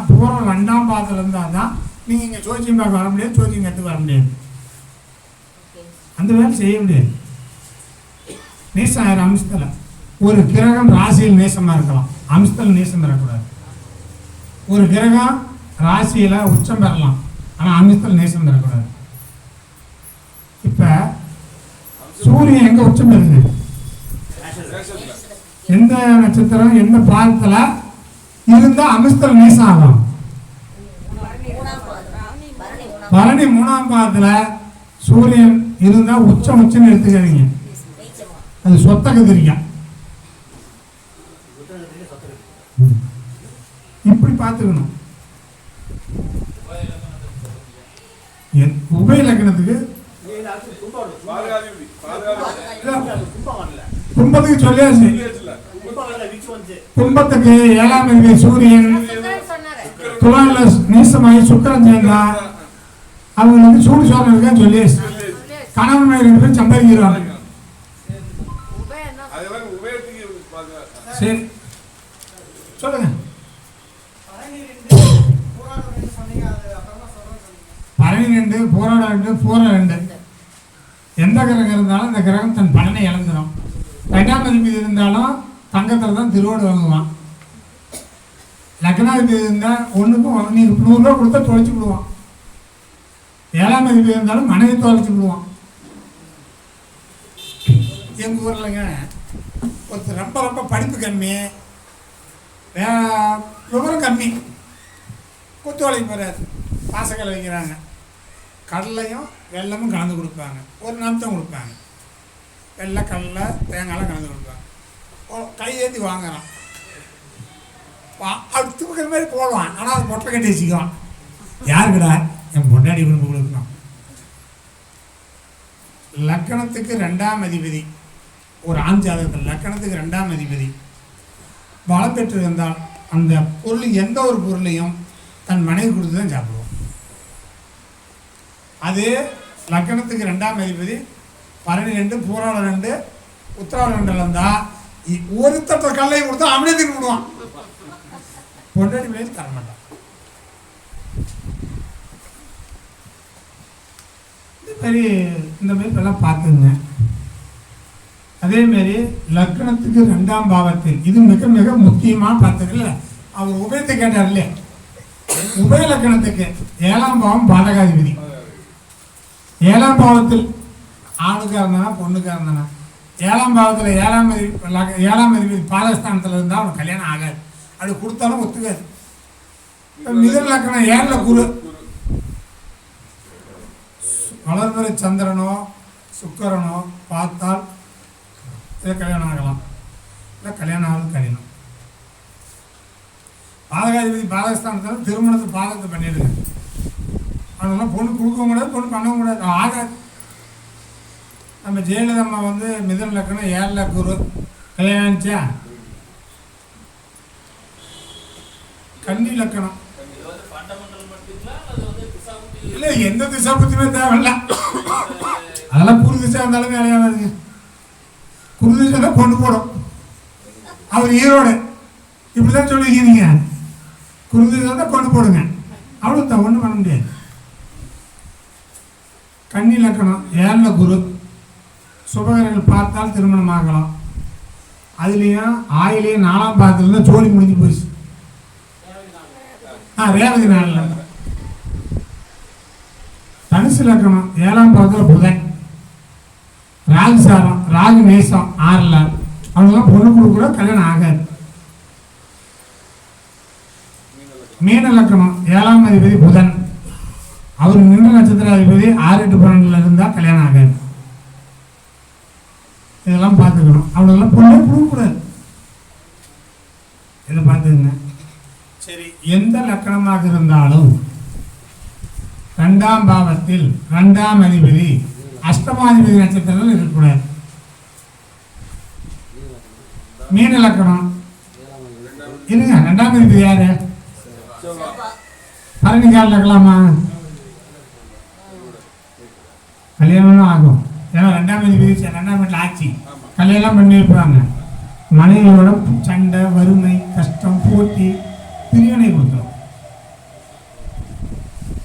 பூர்வம் 2ஆம் பாதத்தில் இருந்தால் தான் நீங்கள் இங்கே ஜோதியம் பார்க்க வர முடியாது, ஜோதியம் கற்றுக்கு வர முடியாது, அந்த வேலை செய்ய முடியாது. நேசம் ஆயிரம் அம்சத்தில். ஒரு கிரகம் ராசியில் நேசமாக இருக்கலாம், அம்சத்தில் நேசம் பெறக்கூடாது. ஒரு கிரகம் ராசியில் உச்சம் பெறலாம், ஆனால் அம்சத்தில் நேசம் பெறக்கூடாது. இப்போ சூரியன் எங்கே உச்சம் பெறுது? எந்த நட்சத்திரம் எந்த பாதத்தில் இருந்தால் அம்சத்தில் நேசம் ஆகும்? பரணி 3ஆம் பாதத்தில் சூரியன் இருந்தால் உச்சம்னு எடுத்துக்காதீங்க, அது சொத்த கதிரிக்கா. இப்படி பார்த்துக்கணும். உபய லக்னத்துக்கு கும்பத்துக்கு சொல்லியாச்சு. கும்பத்துக்கு 7ஆம் இருக்கு சூரியன், துலால நீசமாயி சுக்கிரன் சேர்ந்தா அவங்களுக்கு சூடு சோழன் இருக்கான்னு சொல்லியாச்சு. கணவன் 2 பேரும் சம்பாதிக்கிறாங்க. சரி சொல்லுங்க. 12 போராட 2 எந்த கிரகம் இருந்தாலும் அந்த கிரகம் தன் பலனை இழந்துடும். 2ஆம் அதிபதி இருந்தாலும் தங்கத்தில் தான் திருவோடு வாங்குவான். லக்னாதிபதி இருந்தால் ஒன்றுக்கும் நீ 100 ரூபா கொடுத்தா தொலைச்சி விடுவான். 7ஆம் அதிபதி இருந்தாலும் மனைவி தொலைச்சி விடுவான். எங்கள் ஊர்லங்க ஒருத்தர் ரொம்ப ரொம்ப படிப்பு கம்மி, விவரம் கம்மி, குத்து வேலைக்கு போகிறாரு. பாசக்கல் வைக்கிறாங்க, கடலையும் வெல்லமும் கலந்து கொடுப்பாங்க, ஒரு நிமிஷம் கொடுப்பாங்க, வெள்ளை கடலை தேங்காயெலாம் கலந்து கொடுப்பாங்க. கையேற்றி வாங்குறான், அப்படி தூக்குற மாதிரி போடுவான். ஆனால் அது பொட்டை கட்டி வச்சுக்குவான். யாருக்குடா? என் பொண்டாடி குடும்பம் கொடுக்கணும். லக்கணத்துக்கு 2ஆம் அதிபதி, ஒரு ஆண் ஜாதகத்தில் லக்கணத்துக்கு 2ஆம் அதிபதி பலம் பெற்றிருந்தால் அந்த பொருள் எந்த ஒரு பொருளையும் தன் மனைவி கொடுத்து தான் சாப்பிடுவோம். அது லக்கணத்துக்கு 2ஆம் அதிபதி 12 பூராடம் 2 உத்திராடம் 2 இருந்தால் ஒரு தட்ட கல்லையும் கொடுத்தா அவனே திரும்பி விடுவான். பொண்டாடி பிள்ளைகள் தரமாட்டான். இந்த மாதிரி இப்பெல்லாம் பார்த்துங்க. அதேமாரி லக்னத்துக்கு 2ஆம் பாவத்தில் இது மிக மிக முக்கியமாக பார்த்துக்கல. அவர் உபயத்தை கேட்டார் இல்லையா, உபய லக்கணத்துக்கு 7ஆம் பாவம் பாதகாதிபதி. 7ஆம் பாவத்தில் ஆணுக்காக இருந்தானா பொண்ணுக்காக இருந்தானா 7ஆம் பாவத்தில் 7ஆம் அதிபதி பாதஸ்தானத்தில் இருந்தால் அவனுக்கு கல்யாணம் ஆகாது. அது கொடுத்தாலும் ஒத்துக்காது. இப்போ மிதுன லக்கணம் 7ல் குரு, வளர்பிறை சந்திரனோ சுக்கரனோ பார்த்தால் இதை கல்யாணம் ஆகலாம், இல்லை கல்யாணம் ஆகுது கல்யாணம். பாதகாதிபதி பாதஸ்தானத்தில் திருமணத்தை பாதத்தை பண்ணிடுங்க. அதெல்லாம் பொண்ணு கொடுக்கவும் கூடாது, பொண்ணு பண்ணவும் கூடாது, ஆகாது. நம்ம ஜெயலலிதா அம்மா வந்து மிதுன லக்கணம் 7ல் குரு கல்யாணம் ஆனிச்சா. கன்னி லக்கணம் இல்லை, எந்த திசா பற்றியுமே தேவையில்ல. அதெல்லாம் குரு திசா இருந்தாலும் வேலையாகாதுங்க. குரு திசை தான் கொண்டு போடும். அவர் ஈரோடு இப்படி தான் சொல்லிக்கிறீங்க. குரு திசை தான் கொண்டு போடுங்க, அவ்வளோ தான், ஒன்றும் பண்ண முடியாது. கன்னி லக்கணம் 7ல் குரு, சுபகரங்கள் பார்த்தால் திருமணம் ஆகலாம். அதுலேயும் ஆயிலையும் 4ஆம் பாதத்தில் தான் ஜோடி முடிஞ்சு போயிடுச்சு. ரேவதி நாளில். தனுசு லக்கணம் 7ஆம் பாதத்தில் புதன், ராகு சாரம், ராகு நேசம் 6ல். அவங்களாம் பொண்ணு கொடுக்கூட கல்யாணம் ஆகாது. மீன லக்கணம் 7ஆம் அதிபதி புதன், அவர் நின்ற நட்சத்திர அதிபதி 6, 8, 12 இருந்தால் கல்யாணம் ஆகாது. இதெல்லாம் பார்த்துக்கணும். அவங்களெல்லாம் பொண்ணே கொடுக்கக்கூடாது. இதை பார்த்துக்குங்க. சரி, எந்த லக்கணமாக இருந்தாலும் 2ஆம் பாவத்தில் 2ஆம் அதிபதி அஷ்டமாதிபதி நட்சத்திரங்கள் இருக்கக்கூடாது. மீன லக்கணம் இருங்க, 2ஆம் அதிபதி யாரு? பரணிக்கால் இருக்கலாமா? கல்யாணம் ஆகும். ஏன்னா 2ஆம் அதிபதி 2ஆம் வீட்டில் ஆட்சி, கல்யாணம் பண்ணி வைப்பாங்க. மனைவியோட சண்டை, வறுமை, கஷ்டம், போட்டி, பிரிவினை கொடுத்துரும்.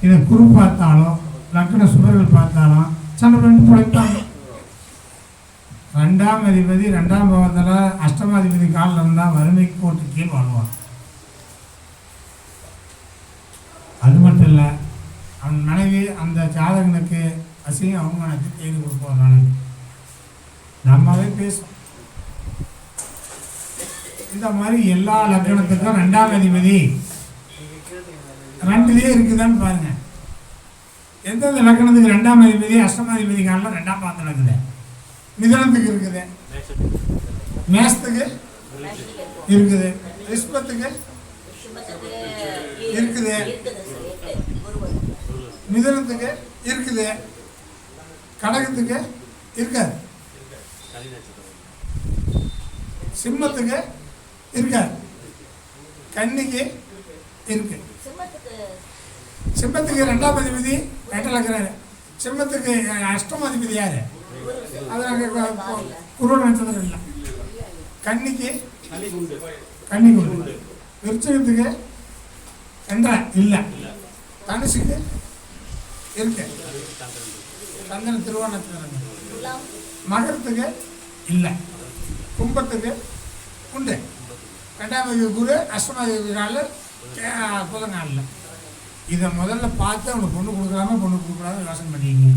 இதை குரு பார்த்தாலும் லக்ன சுபர்கள் பார்த்தாலும் சண்டை பண்ணி பிழைப்பாங்க. 2ஆம் அதிபதி 2ஆம் பாவத்தில் அஷ்டமாதிபதி காலில் இருந்தால் வறுமைக்கு போட்டு கீழ் வாழ்வான். அது மட்டும் இல்லை, அவன் மனைவி அந்த ஜாதகனுக்கு அசிங்கம் அவமானத்தை தேடி கொடுப்போம். நாளைக்கு நம்மவே பேசும். இந்த மாதிரி எல்லா லக்கணத்துக்கும் 2ஆம் அதிபதி 2லேயே இருக்குதான்னு பாருங்க. எந்தெந்த லக்கணத்துக்கு 2ஆம் அதிபதி அஷ்டமாதிபதி காலில் 2ஆம் பாதத்தில் இருக்குது? மிதுனத்துக்கு இருக்குது, மேஷத்துக்கு இருக்குது, ரிஷபத்துக்கு இருக்குது, மிதுனத்துக்கு இருக்குது, கடகத்துக்கு இருக்காது, சிம்மத்துக்கு இருக்காது, கன்னிக்கு இருக்கு. சிம்மத்துக்கு 2ஆம் அதிபதி கேட்டல் இருக்கிறாரு. சிம்மத்துக்கு அஷ்டம அதிபதி யாரு? அது நாங்கள் குரு நட்சத்திரம் இல்லை. கன்னிக்கு கன்னி குரு, விருச்சகத்துக்கு சந்திர இல்லை, தனுசுக்கு இருக்கு, சந்திரன் திருவோண நட்சத்திரம், மகரத்துக்கு இல்லை, கும்பத்துக்கு உண்டு. 2ஆம் அதிபதி குரு, அஷ்டமாதிபதி நாள் புதன் நாளில். இதை முதல்ல பார்த்து அவனுக்கு பொண்ணு கொடுக்கலாமா பொண்ணு கொடுக்கலாமா யோசனை பண்ணிங்க.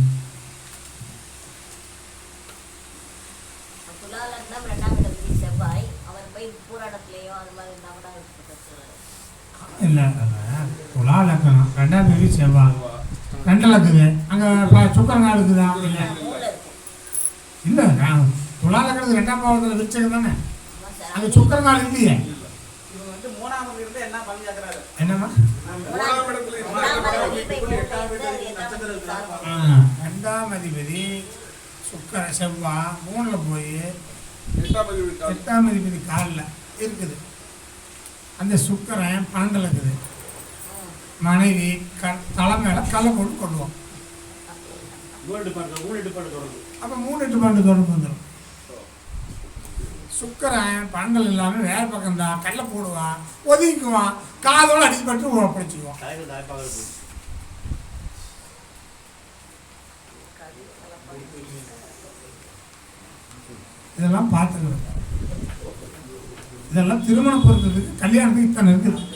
இல்லை, துலா லக்கணம் 2ஆம் தேதி செவ்வாய் 2 இருக்குது. அங்கே சுக்கர நாள் இருக்குதா? இல்லை இல்லை, துலா லக்கணத்துக்கு 2ஆம் பாவத்தில் விருச்சகம் தானே, அங்கே சுக்கர நாள் இல்லையே. என்னம்மா 2ஆம் அதிபதி சுக்கர செவ்வாய் 3ல் போய் 8ஆம் அதிபதி காலில் இருக்குது. அந்த சுக்கரன் 12ல் இருக்குது. மனைவி தலை மேலே கல்லை போட்டு கொள்ளுவோம். அப்போ 3-8 12 தொடர்பு வந்துடும். சுக்கரன் 12 இல்லாமல் வேறு பக்கம் தான் கல்லை போடுவான், ஒதுக்குவான், காதோடு அடிச்சுப்பட்டு ஒப்படைச்சிக்குவான். இதெல்லாம் பார்த்துக்கணும். இதெல்லாம் திருமணம் பொறுத்ததுக்கு கல்யாணத்துக்கு இத்தனை இருக்குது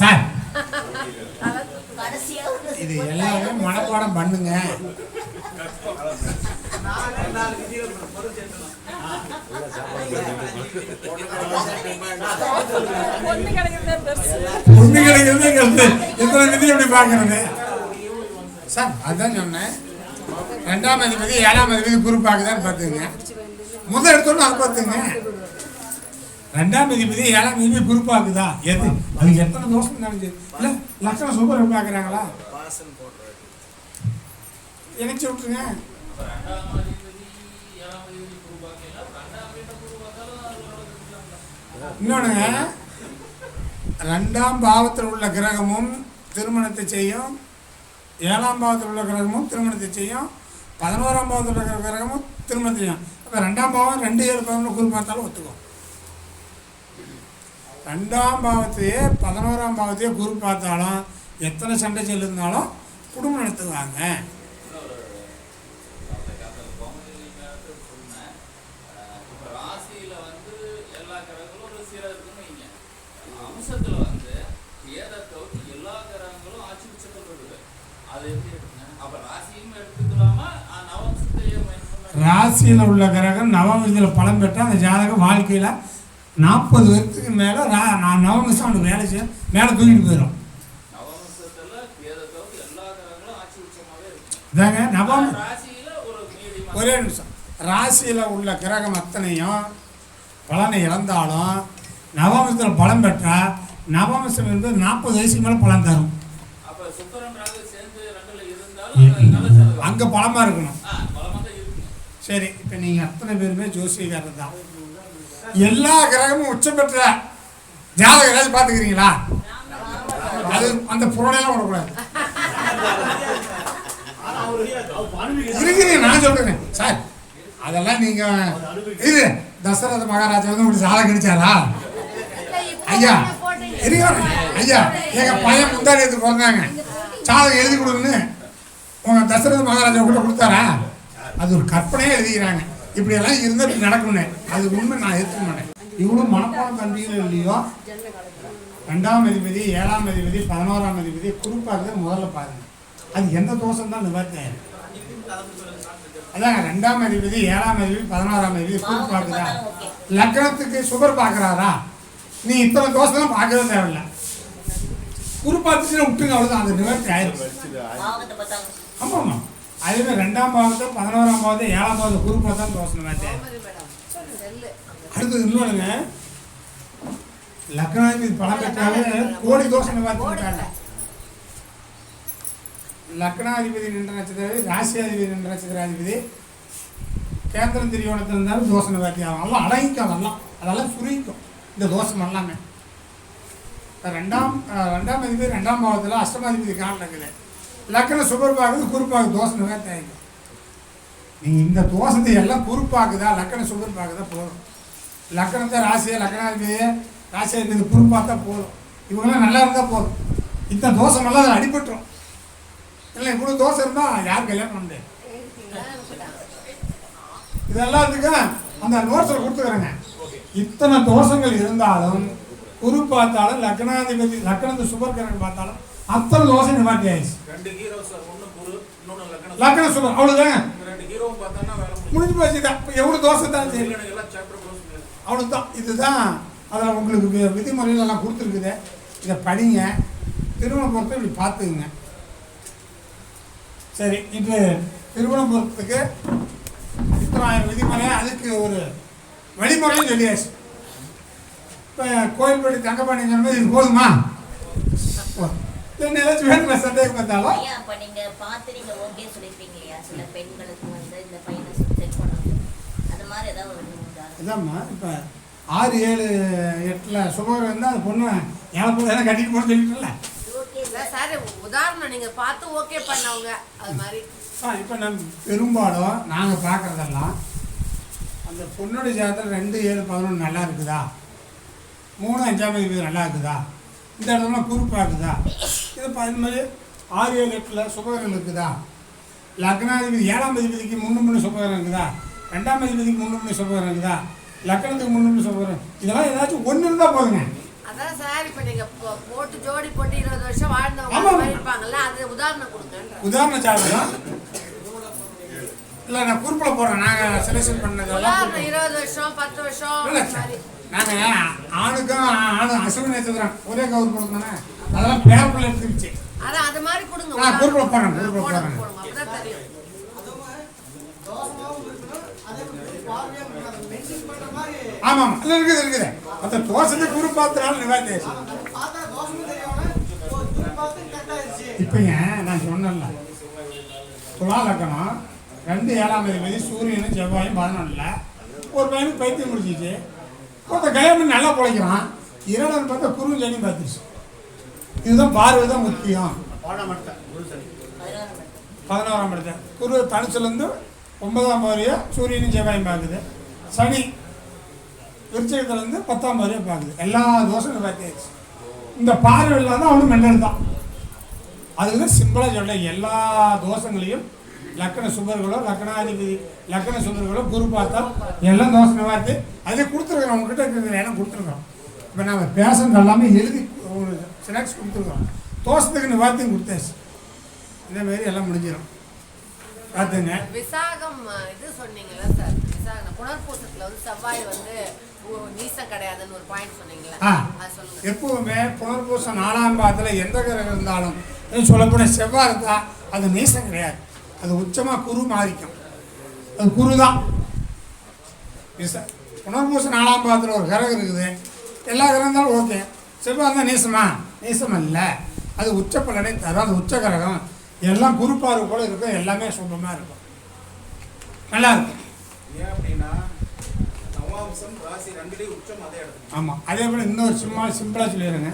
சார். இது எல்லாமே மனப்பாடம் பண்ணுங்க. ஒண்ணு கிடைக்கிறதே பெருசு. ஒண்ணு கிடைக்கிறது எத்தனை விதி எப்படி பார்க்கறது சார்? அதான் சொன்னேன். 2ஆம் அதிபதி 7ஆம் அதிபதி குறிப்பாக்குதான்னு பார்த்துங்க. முதல் எடுத்தோன்னு அதை பார்த்துங்க. 2ஆம் அதிபதி 7ஆம் அதிபதி குறிப்பாக்குதா? எது அதுக்கு எத்தனை தோஷம் நினைச்சு இல்லை லட்சணம் சூப்பர் பார்க்குறாங்களா? இணைச்சி விட்டுருங்க. இன்னொன்னுங்க, 2ஆம் பாவத்தில் உள்ள கிரகமும் திருமணத்தை செய்யும், 7ஆம் பாவத்தில் உள்ள கிரகமும் திருமணத்தை செய்யும், 11ஆம் பாவத்தில் உள்ள கிரகமும் திருமணத்தை செய்யும். அப்போ 2ஆம் பாவம் 2 7 11 குறி பார்த்தாலும் ஒத்துக்கும். 2ஆம் பாவத்தையே 11ஆம் பாவத்தையே குரு பார்த்தாலும் எத்தனை சண்டை செல்லுந்தாலும் குடும்பம் நடத்துவாங்க. ராசியில் உள்ள கிரகம் நவமிஷத்தில் பலம் பெற்றால் அந்த ஜாதகம் வாழ்க்கையில் 40 வருஷத்துக்கு மேலே நவமிஷம் அவனுக்கு வேலை செய்ய மேலே தூக்கிட்டு போயிடும். இதாங்க ஒரே நிமிஷம். ராசியில் உள்ள கிரகம் அத்தனையும் பலனை இழந்தாலும் நவமிஷத்தில் பலம் பெற்றால் நவமிஷம் என்பது 40 வயசுக்கு மேலே பலன் தரும். அங்கே பலமாக இருக்கணும். சரி, இப்போ நீங்கள் அத்தனை பேருமே ஜோசியக்காரர் தான். எல்லா கிரகமும் உச்சம் பெற்ற ஜாதகம் ஏதாச்சும் பார்த்துக்கிறீங்களா? அது அந்த புறணையெல்லாம் விடக்கூடாது. இருக்கிறீங்க, நான் சொல்றேன் சார். அதெல்லாம் நீங்க இது தசரத மகாராஜா வந்து உங்களுக்கு சாலை கிடைச்சாரா? ஐயா ஐயா, எங்க பையன் முந்தாடி எடுத்து பிறந்தாங்க, சாதகம் எழுதி கொடுன்னு உங்க தசரத மகாராஜா கூட கொடுத்தாரா? அது ஒரு கற்பனையே எழுதிக்கிறாங்க. இப்படியெல்லாம் இருந்தால் இப்படி நடக்கும்னு. அது உண்மை, நான் ஏற்றுக்க மாட்டேன். இவ்வளோ மனப்பாடம் தம்பிகள் இல்லையோ. 2ஆம் அதிபதி 7ஆம் அதிபதி 11ஆம் அதிபதி குறிப்பாக முதல்ல பாருங்க. அது எந்த தோஷம் தான் நிவர்த்தி. அதாங்க 2ஆம் அதிபதி 7ஆம் அதிபதி 11ஆம் அதிபதி குறிப்பாக்குதா? லக்னத்துக்கு சுகர் பார்க்குறாரா? நீ இத்தனை தோசை தான் பார்க்கவே தேவையில்லை. குறிப்பாத்துச்சுன்னா விட்டுங்க, அவ்வளோதான். அது நிவர்த்தி ஆயிடும். ஆமாம்மா, அதுவே 2ஆம் பாவத்தை 11ஆம் பாவத்தை 7ஆம் பாவத்தை குறிப்பாக தான் தோசை நிவர்த்தி ஆயிடும். அடுத்தது இன்னொன்றுங்க, லக்னாதிபதி பலம் பெற்றாலே கோடி தோஷம் நிவர்த்தி பண்ணிட்டாங்க. லக்னாதிபதி நின்ற நட்சத்திராதிபதி, ராசியாதிபதி நின்ற நட்சத்திராதிபதி கேந்திரம் திரியோணத்தில் இருந்தாலும் தோஷம் நிவர்த்தி ஆகும். அதெல்லாம் அடங்கிக்கும், அதெல்லாம் சுருங்கிக்கும் இந்த தோஷம் எல்லாமே. 2ஆம் அதிபதி 2ஆம் பாவத்தில் அஷ்டமாதிபதி காலம் இருக்குது. லக்ன சுபர் பார்க்குது, குறிப்பாக தோஷம் நிவர்த்தி ஆகிடும். நீங்கள் இந்த தோஷத்தை எல்லாம் குறிப்பாக்குதா, லக்ன சுபர் பார்க்குதா போதும். லக்னத்தை ராசியை லக்னாதிபதியை ராசியாதிபதி குறிப்பாக போதும். இவங்கெல்லாம் நல்லா இருந்தால் போதும். இந்த தோஷமெல்லாம் அதில் அடிபட்டுரும். இல்லை இவ்வளோ தோசை இருந்தால் யார் கல்யாணம் பண்ண முடியாது. இதெல்லாத்துக்கும் அந்த நோட்ஸில் கொடுத்துக்கிறேங்க. இத்தனை தோஷங்கள் இருந்தாலும் குரு பார்த்தாலும் லக்னாதிபதி லக்னத்தை சுபர் கணக்கு பார்த்தாலும் அத்தனை தோசை நிவாட்டி ஆயிடுச்சு. லக்ன சுபர் அவ்வளோதாங்க, முடிஞ்சு போச்சு. இப்போ எவ்வளோ தோசை தான் சரி, அவ்வளோதான். இதுதான் அதில் உங்களுக்கு விதிமுறைகள் எல்லாம் கொடுத்துருக்குது. இதை படிங்க, திருமண பொறுத்தை இப்படி பார்த்துக்குங்க. சரி, இப்போ திருமண பொறுத்துக்கு இத்தனை விதிமுறை, அதுக்கு ஒரு வழிமுறையும் சொல்லியாச்சு. இப்போ கோயில்படி தங்கப்பாண்டி சொன்னது இது போதுமா? என்ன ஏதாச்சும் வேணுமா சந்தேகம் பார்த்தாலும் ஐயா அப்ப நீங்க பார்த்து நீங்க ஓகே சொல்லிருப்பீங்க இல்லையா சில பெண்களுக்கு வந்து இந்த பையனை செட் பண்ணணும் அது மாதிரி ஏதாவது ஒரு உதாரணம்? இதாம்மா இப்போ 6, 7, 8 சுகர் இருந்தால் அந்த பொண்ணு என் பொண்ணு எல்லாம் கட்டிட்டு போன்னு சொல்லிட்டுல. இல்லை சார் உதாரணம் நீங்கள் பார்த்து ஓகே பண்ணவங்க அது மாதிரி. இப்போ நம்ம பெரும்பாலும் நாங்கள் பார்க்குறதெல்லாம் அந்த பொண்ணுடைய ஜாதகம் 2, 7, 11 நல்லா இருக்குதா, 3, 5ஆம் தேதி நல்லா இருக்குதா, இந்த இடத்துல குறிப்பாக இருக்குதா, இது இந்த மாதிரி 6, 7, 8 சுபகரம் இருக்குதா, லக்னாதிபதி 7ஆம் தேதிக்கு முன்னு சுபகரம் இருக்குதா, 2ஆம் தேதிக்கு முன்னு சுபகரம் இருக்குதா, லக்னத்துக்கு முன்னு சுபகரம், இதெல்லாம் ஏதாச்சும் ஒன்று இருந்தால் போதுங்க. அதான் சார் இப்போ நீங்கள் போட்டு ஜோடி போட்டு 20 வருஷம் வாழ்ந்தவங்க ஆமாம். மாதிரி இருப்பாங்கல்ல, அது உதாரணம் கொடுங்க. உதாரண ஜாதகம் இல்லை நான் குறிப்பில் போடுறேன், நாங்கள் செலெக்ஷன் பண்ணதெல்லாம் உதாரணம் 20 வருஷம் 10 வருஷம் இல்லை அந்த மாதிரி. நாங்கள் ஆணுக்கும் அசுவின் நட்சத்திரம் ஒரே கவர் கொடுக்கணும், அதெல்லாம் பேப்பரில் எடுத்துக்கிச்சு. அதான் அது மாதிரி கொடுங்க. நான் குறிப்பில் போடுறேன், போடுங்க குறிப்பில் போடுறேன். போடுங்க அப்பதான் தெரியும். ஆமாம் இல்லை இருக்குது அந்த தோசத்தை குறிப்பாத்தினாலும் நிவாரணி. இப்போங்க நான் சொன்னேன்ல துலா லக்கணம் 2, 7ஆம் தேதி சூரியனும் செவ்வாயும் 11ல் ஒரு பையனுக்கு பைத்தியம் முடிச்சிச்சு, ஒருத்த கல்யாணம் நல்லா பிழைக்கிறான், 2ஆம் பார்த்தா குருவும் சனியும் பார்த்துருச்சு. இதுதான் பார்வை தான் முக்கியம். 11ஆம் இடத்த குரு தனுசுலேருந்து 9ஆம் வரையும் சூரியனும் செவ்வாயும் பார்க்குது, சனி விருச்சகத்துலேருந்து 10ஆம் வரையும் பார்க்குது, எல்லா தோஷங்களும் பார்த்தாச்சு. இந்த பார்வை இல்லாத அவனும் மெண்டல் தான். அதுக்கு சிம்பிளாக சொல்ல எல்லா தோஷங்களையும் லக்கண சுபர்களோ லக்கணாதிபதி லக்கண சுபர்களோ குரு பார்த்தா எல்லாம் தோஷம் பார்த்து அதை கொடுத்துருக்குறோம், உங்ககிட்ட இருக்கிற இடம் கொடுத்துருக்குறோம். இப்போ நம்ம பேசுறது எல்லாமே எழுதி ஒரு ஸ்நாக்ஸ் கொடுத்துருக்குறோம், தோஷத்துக்கு நிவார்த்தையும் கொடுத்தாச்சு. இதேமாரி எல்லாம் முடிஞ்சிடும் பார்த்துங்க. விசாகம் இது சொன்னீங்களா சார், விசாகம் புனர்பூசத்துல வந்து செவ்வாய் வந்து நீசம் கிடையாதுன்னு ஒரு பாயிண்ட் சொன்னீங்களா, அது சொல்லுங்க. எப்பவுமே புனர்பூசம் 4ஆம் பாதத்தில் எந்த கிரகம் இருந்தாலும் சொல்லப்போனால் செவ்வாய் இருந்தால் அது நீசம் கிடையாது, அது உச்சமாக குரு மாறிக்கும், அது குரு தான். புனர்பூசம் 4ஆம் பாதத்தில் ஒரு கிரகம் இருக்குது, எல்லா கிரகம் இருந்தாலும் ஓகே, செவ்வாய் இருந்தால் நீசமா நீசம் இல்லை, அது உச்ச பலனை தரும், அது உச்ச கிரகம், எல்லாம் குரு பார்வை கூட இருக்கும், எல்லாமே சுபமாக இருக்கும், நல்லா இருக்கும். ஏன் அப்படின்னா நவாம்சம் ராசி 2லேயும் உச்சம் அதே இடத்துல. ஆமாம், அதே போல் இன்னொரு சிம்பிளாக சொல்லிடுறேங்க.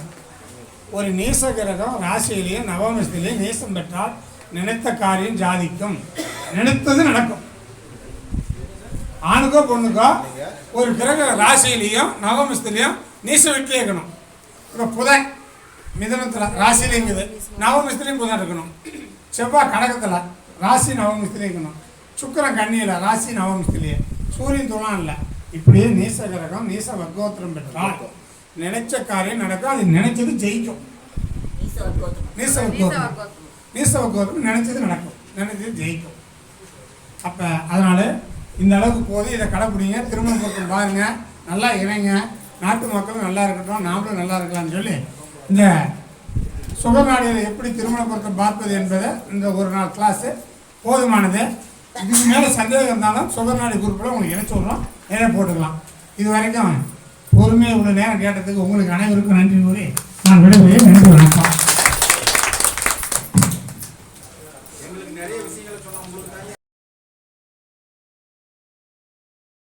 ஒரு நீச கிரகம் ராசியிலேயும் நவமசத்திலேயும் நீசம் பெற்றால் நினைத்த காரியம் ஜாதிக்கும், நினைத்தது நடக்கும். ஆணுக்கோ பொண்ணுக்கோ ஒரு கிரக ராசியிலையும் நவமசத்திலையும் நீசம் விட்டு இருக்கணும். இப்போ புதன் மிதனத்தில் ராசியிலையும் இருக்குது, நவமசத்துலேயும் புதன் இருக்கணும். செவ்வாய் கடகத்தில் ராசி நவமசத்துலேயும் இருக்கணும். சுக்கிரன் கன்னியில் ராசி நவமசத்துலேயே, சூரியன் துலாம் இல்லை. இப்படியே நீச கிரகம் நீச வர்க்கோத்திரம் பெற்றால் நினைச்ச காரியம் நடக்கும், அது நினைச்சது ஜெயிக்கும். நீச வர்க்கோத்திரம் நினைச்சது நடக்கும், நினைச்சது ஜெயிக்கும். அப்போ அதனால் இந்த அளவுக்கு போது இதை கடைப்பிடிங்க, திருமண பக்கம் பாருங்கள், நல்லா இணைங்க, நாட்டு மக்களும் நல்லா இருக்கட்டும், நாமளும் நல்லா இருக்கலாம்னு சொல்லி இந்த சுகநாடியில் எப்படி திருமண பொருத்தம் பார்ப்பது என்பதை இந்த ஒரு நாள் கிளாஸு போதுமானது. இதுக்கு மேலே சந்தேகம் இருந்தாலும் சுகநாடி குரூப்பில் உங்களுக்கு இணைச்சி விட்றோம், நிறைய போட்டுக்கலாம். இது வரைக்கும் பொறுமையாக உள்ள நேரம் கேட்டதுக்கு உங்களுக்கு அனைவருக்கும் நன்றி கூறி நான் விடைபெறுகிறேன். நன்றி, வணக்கம்.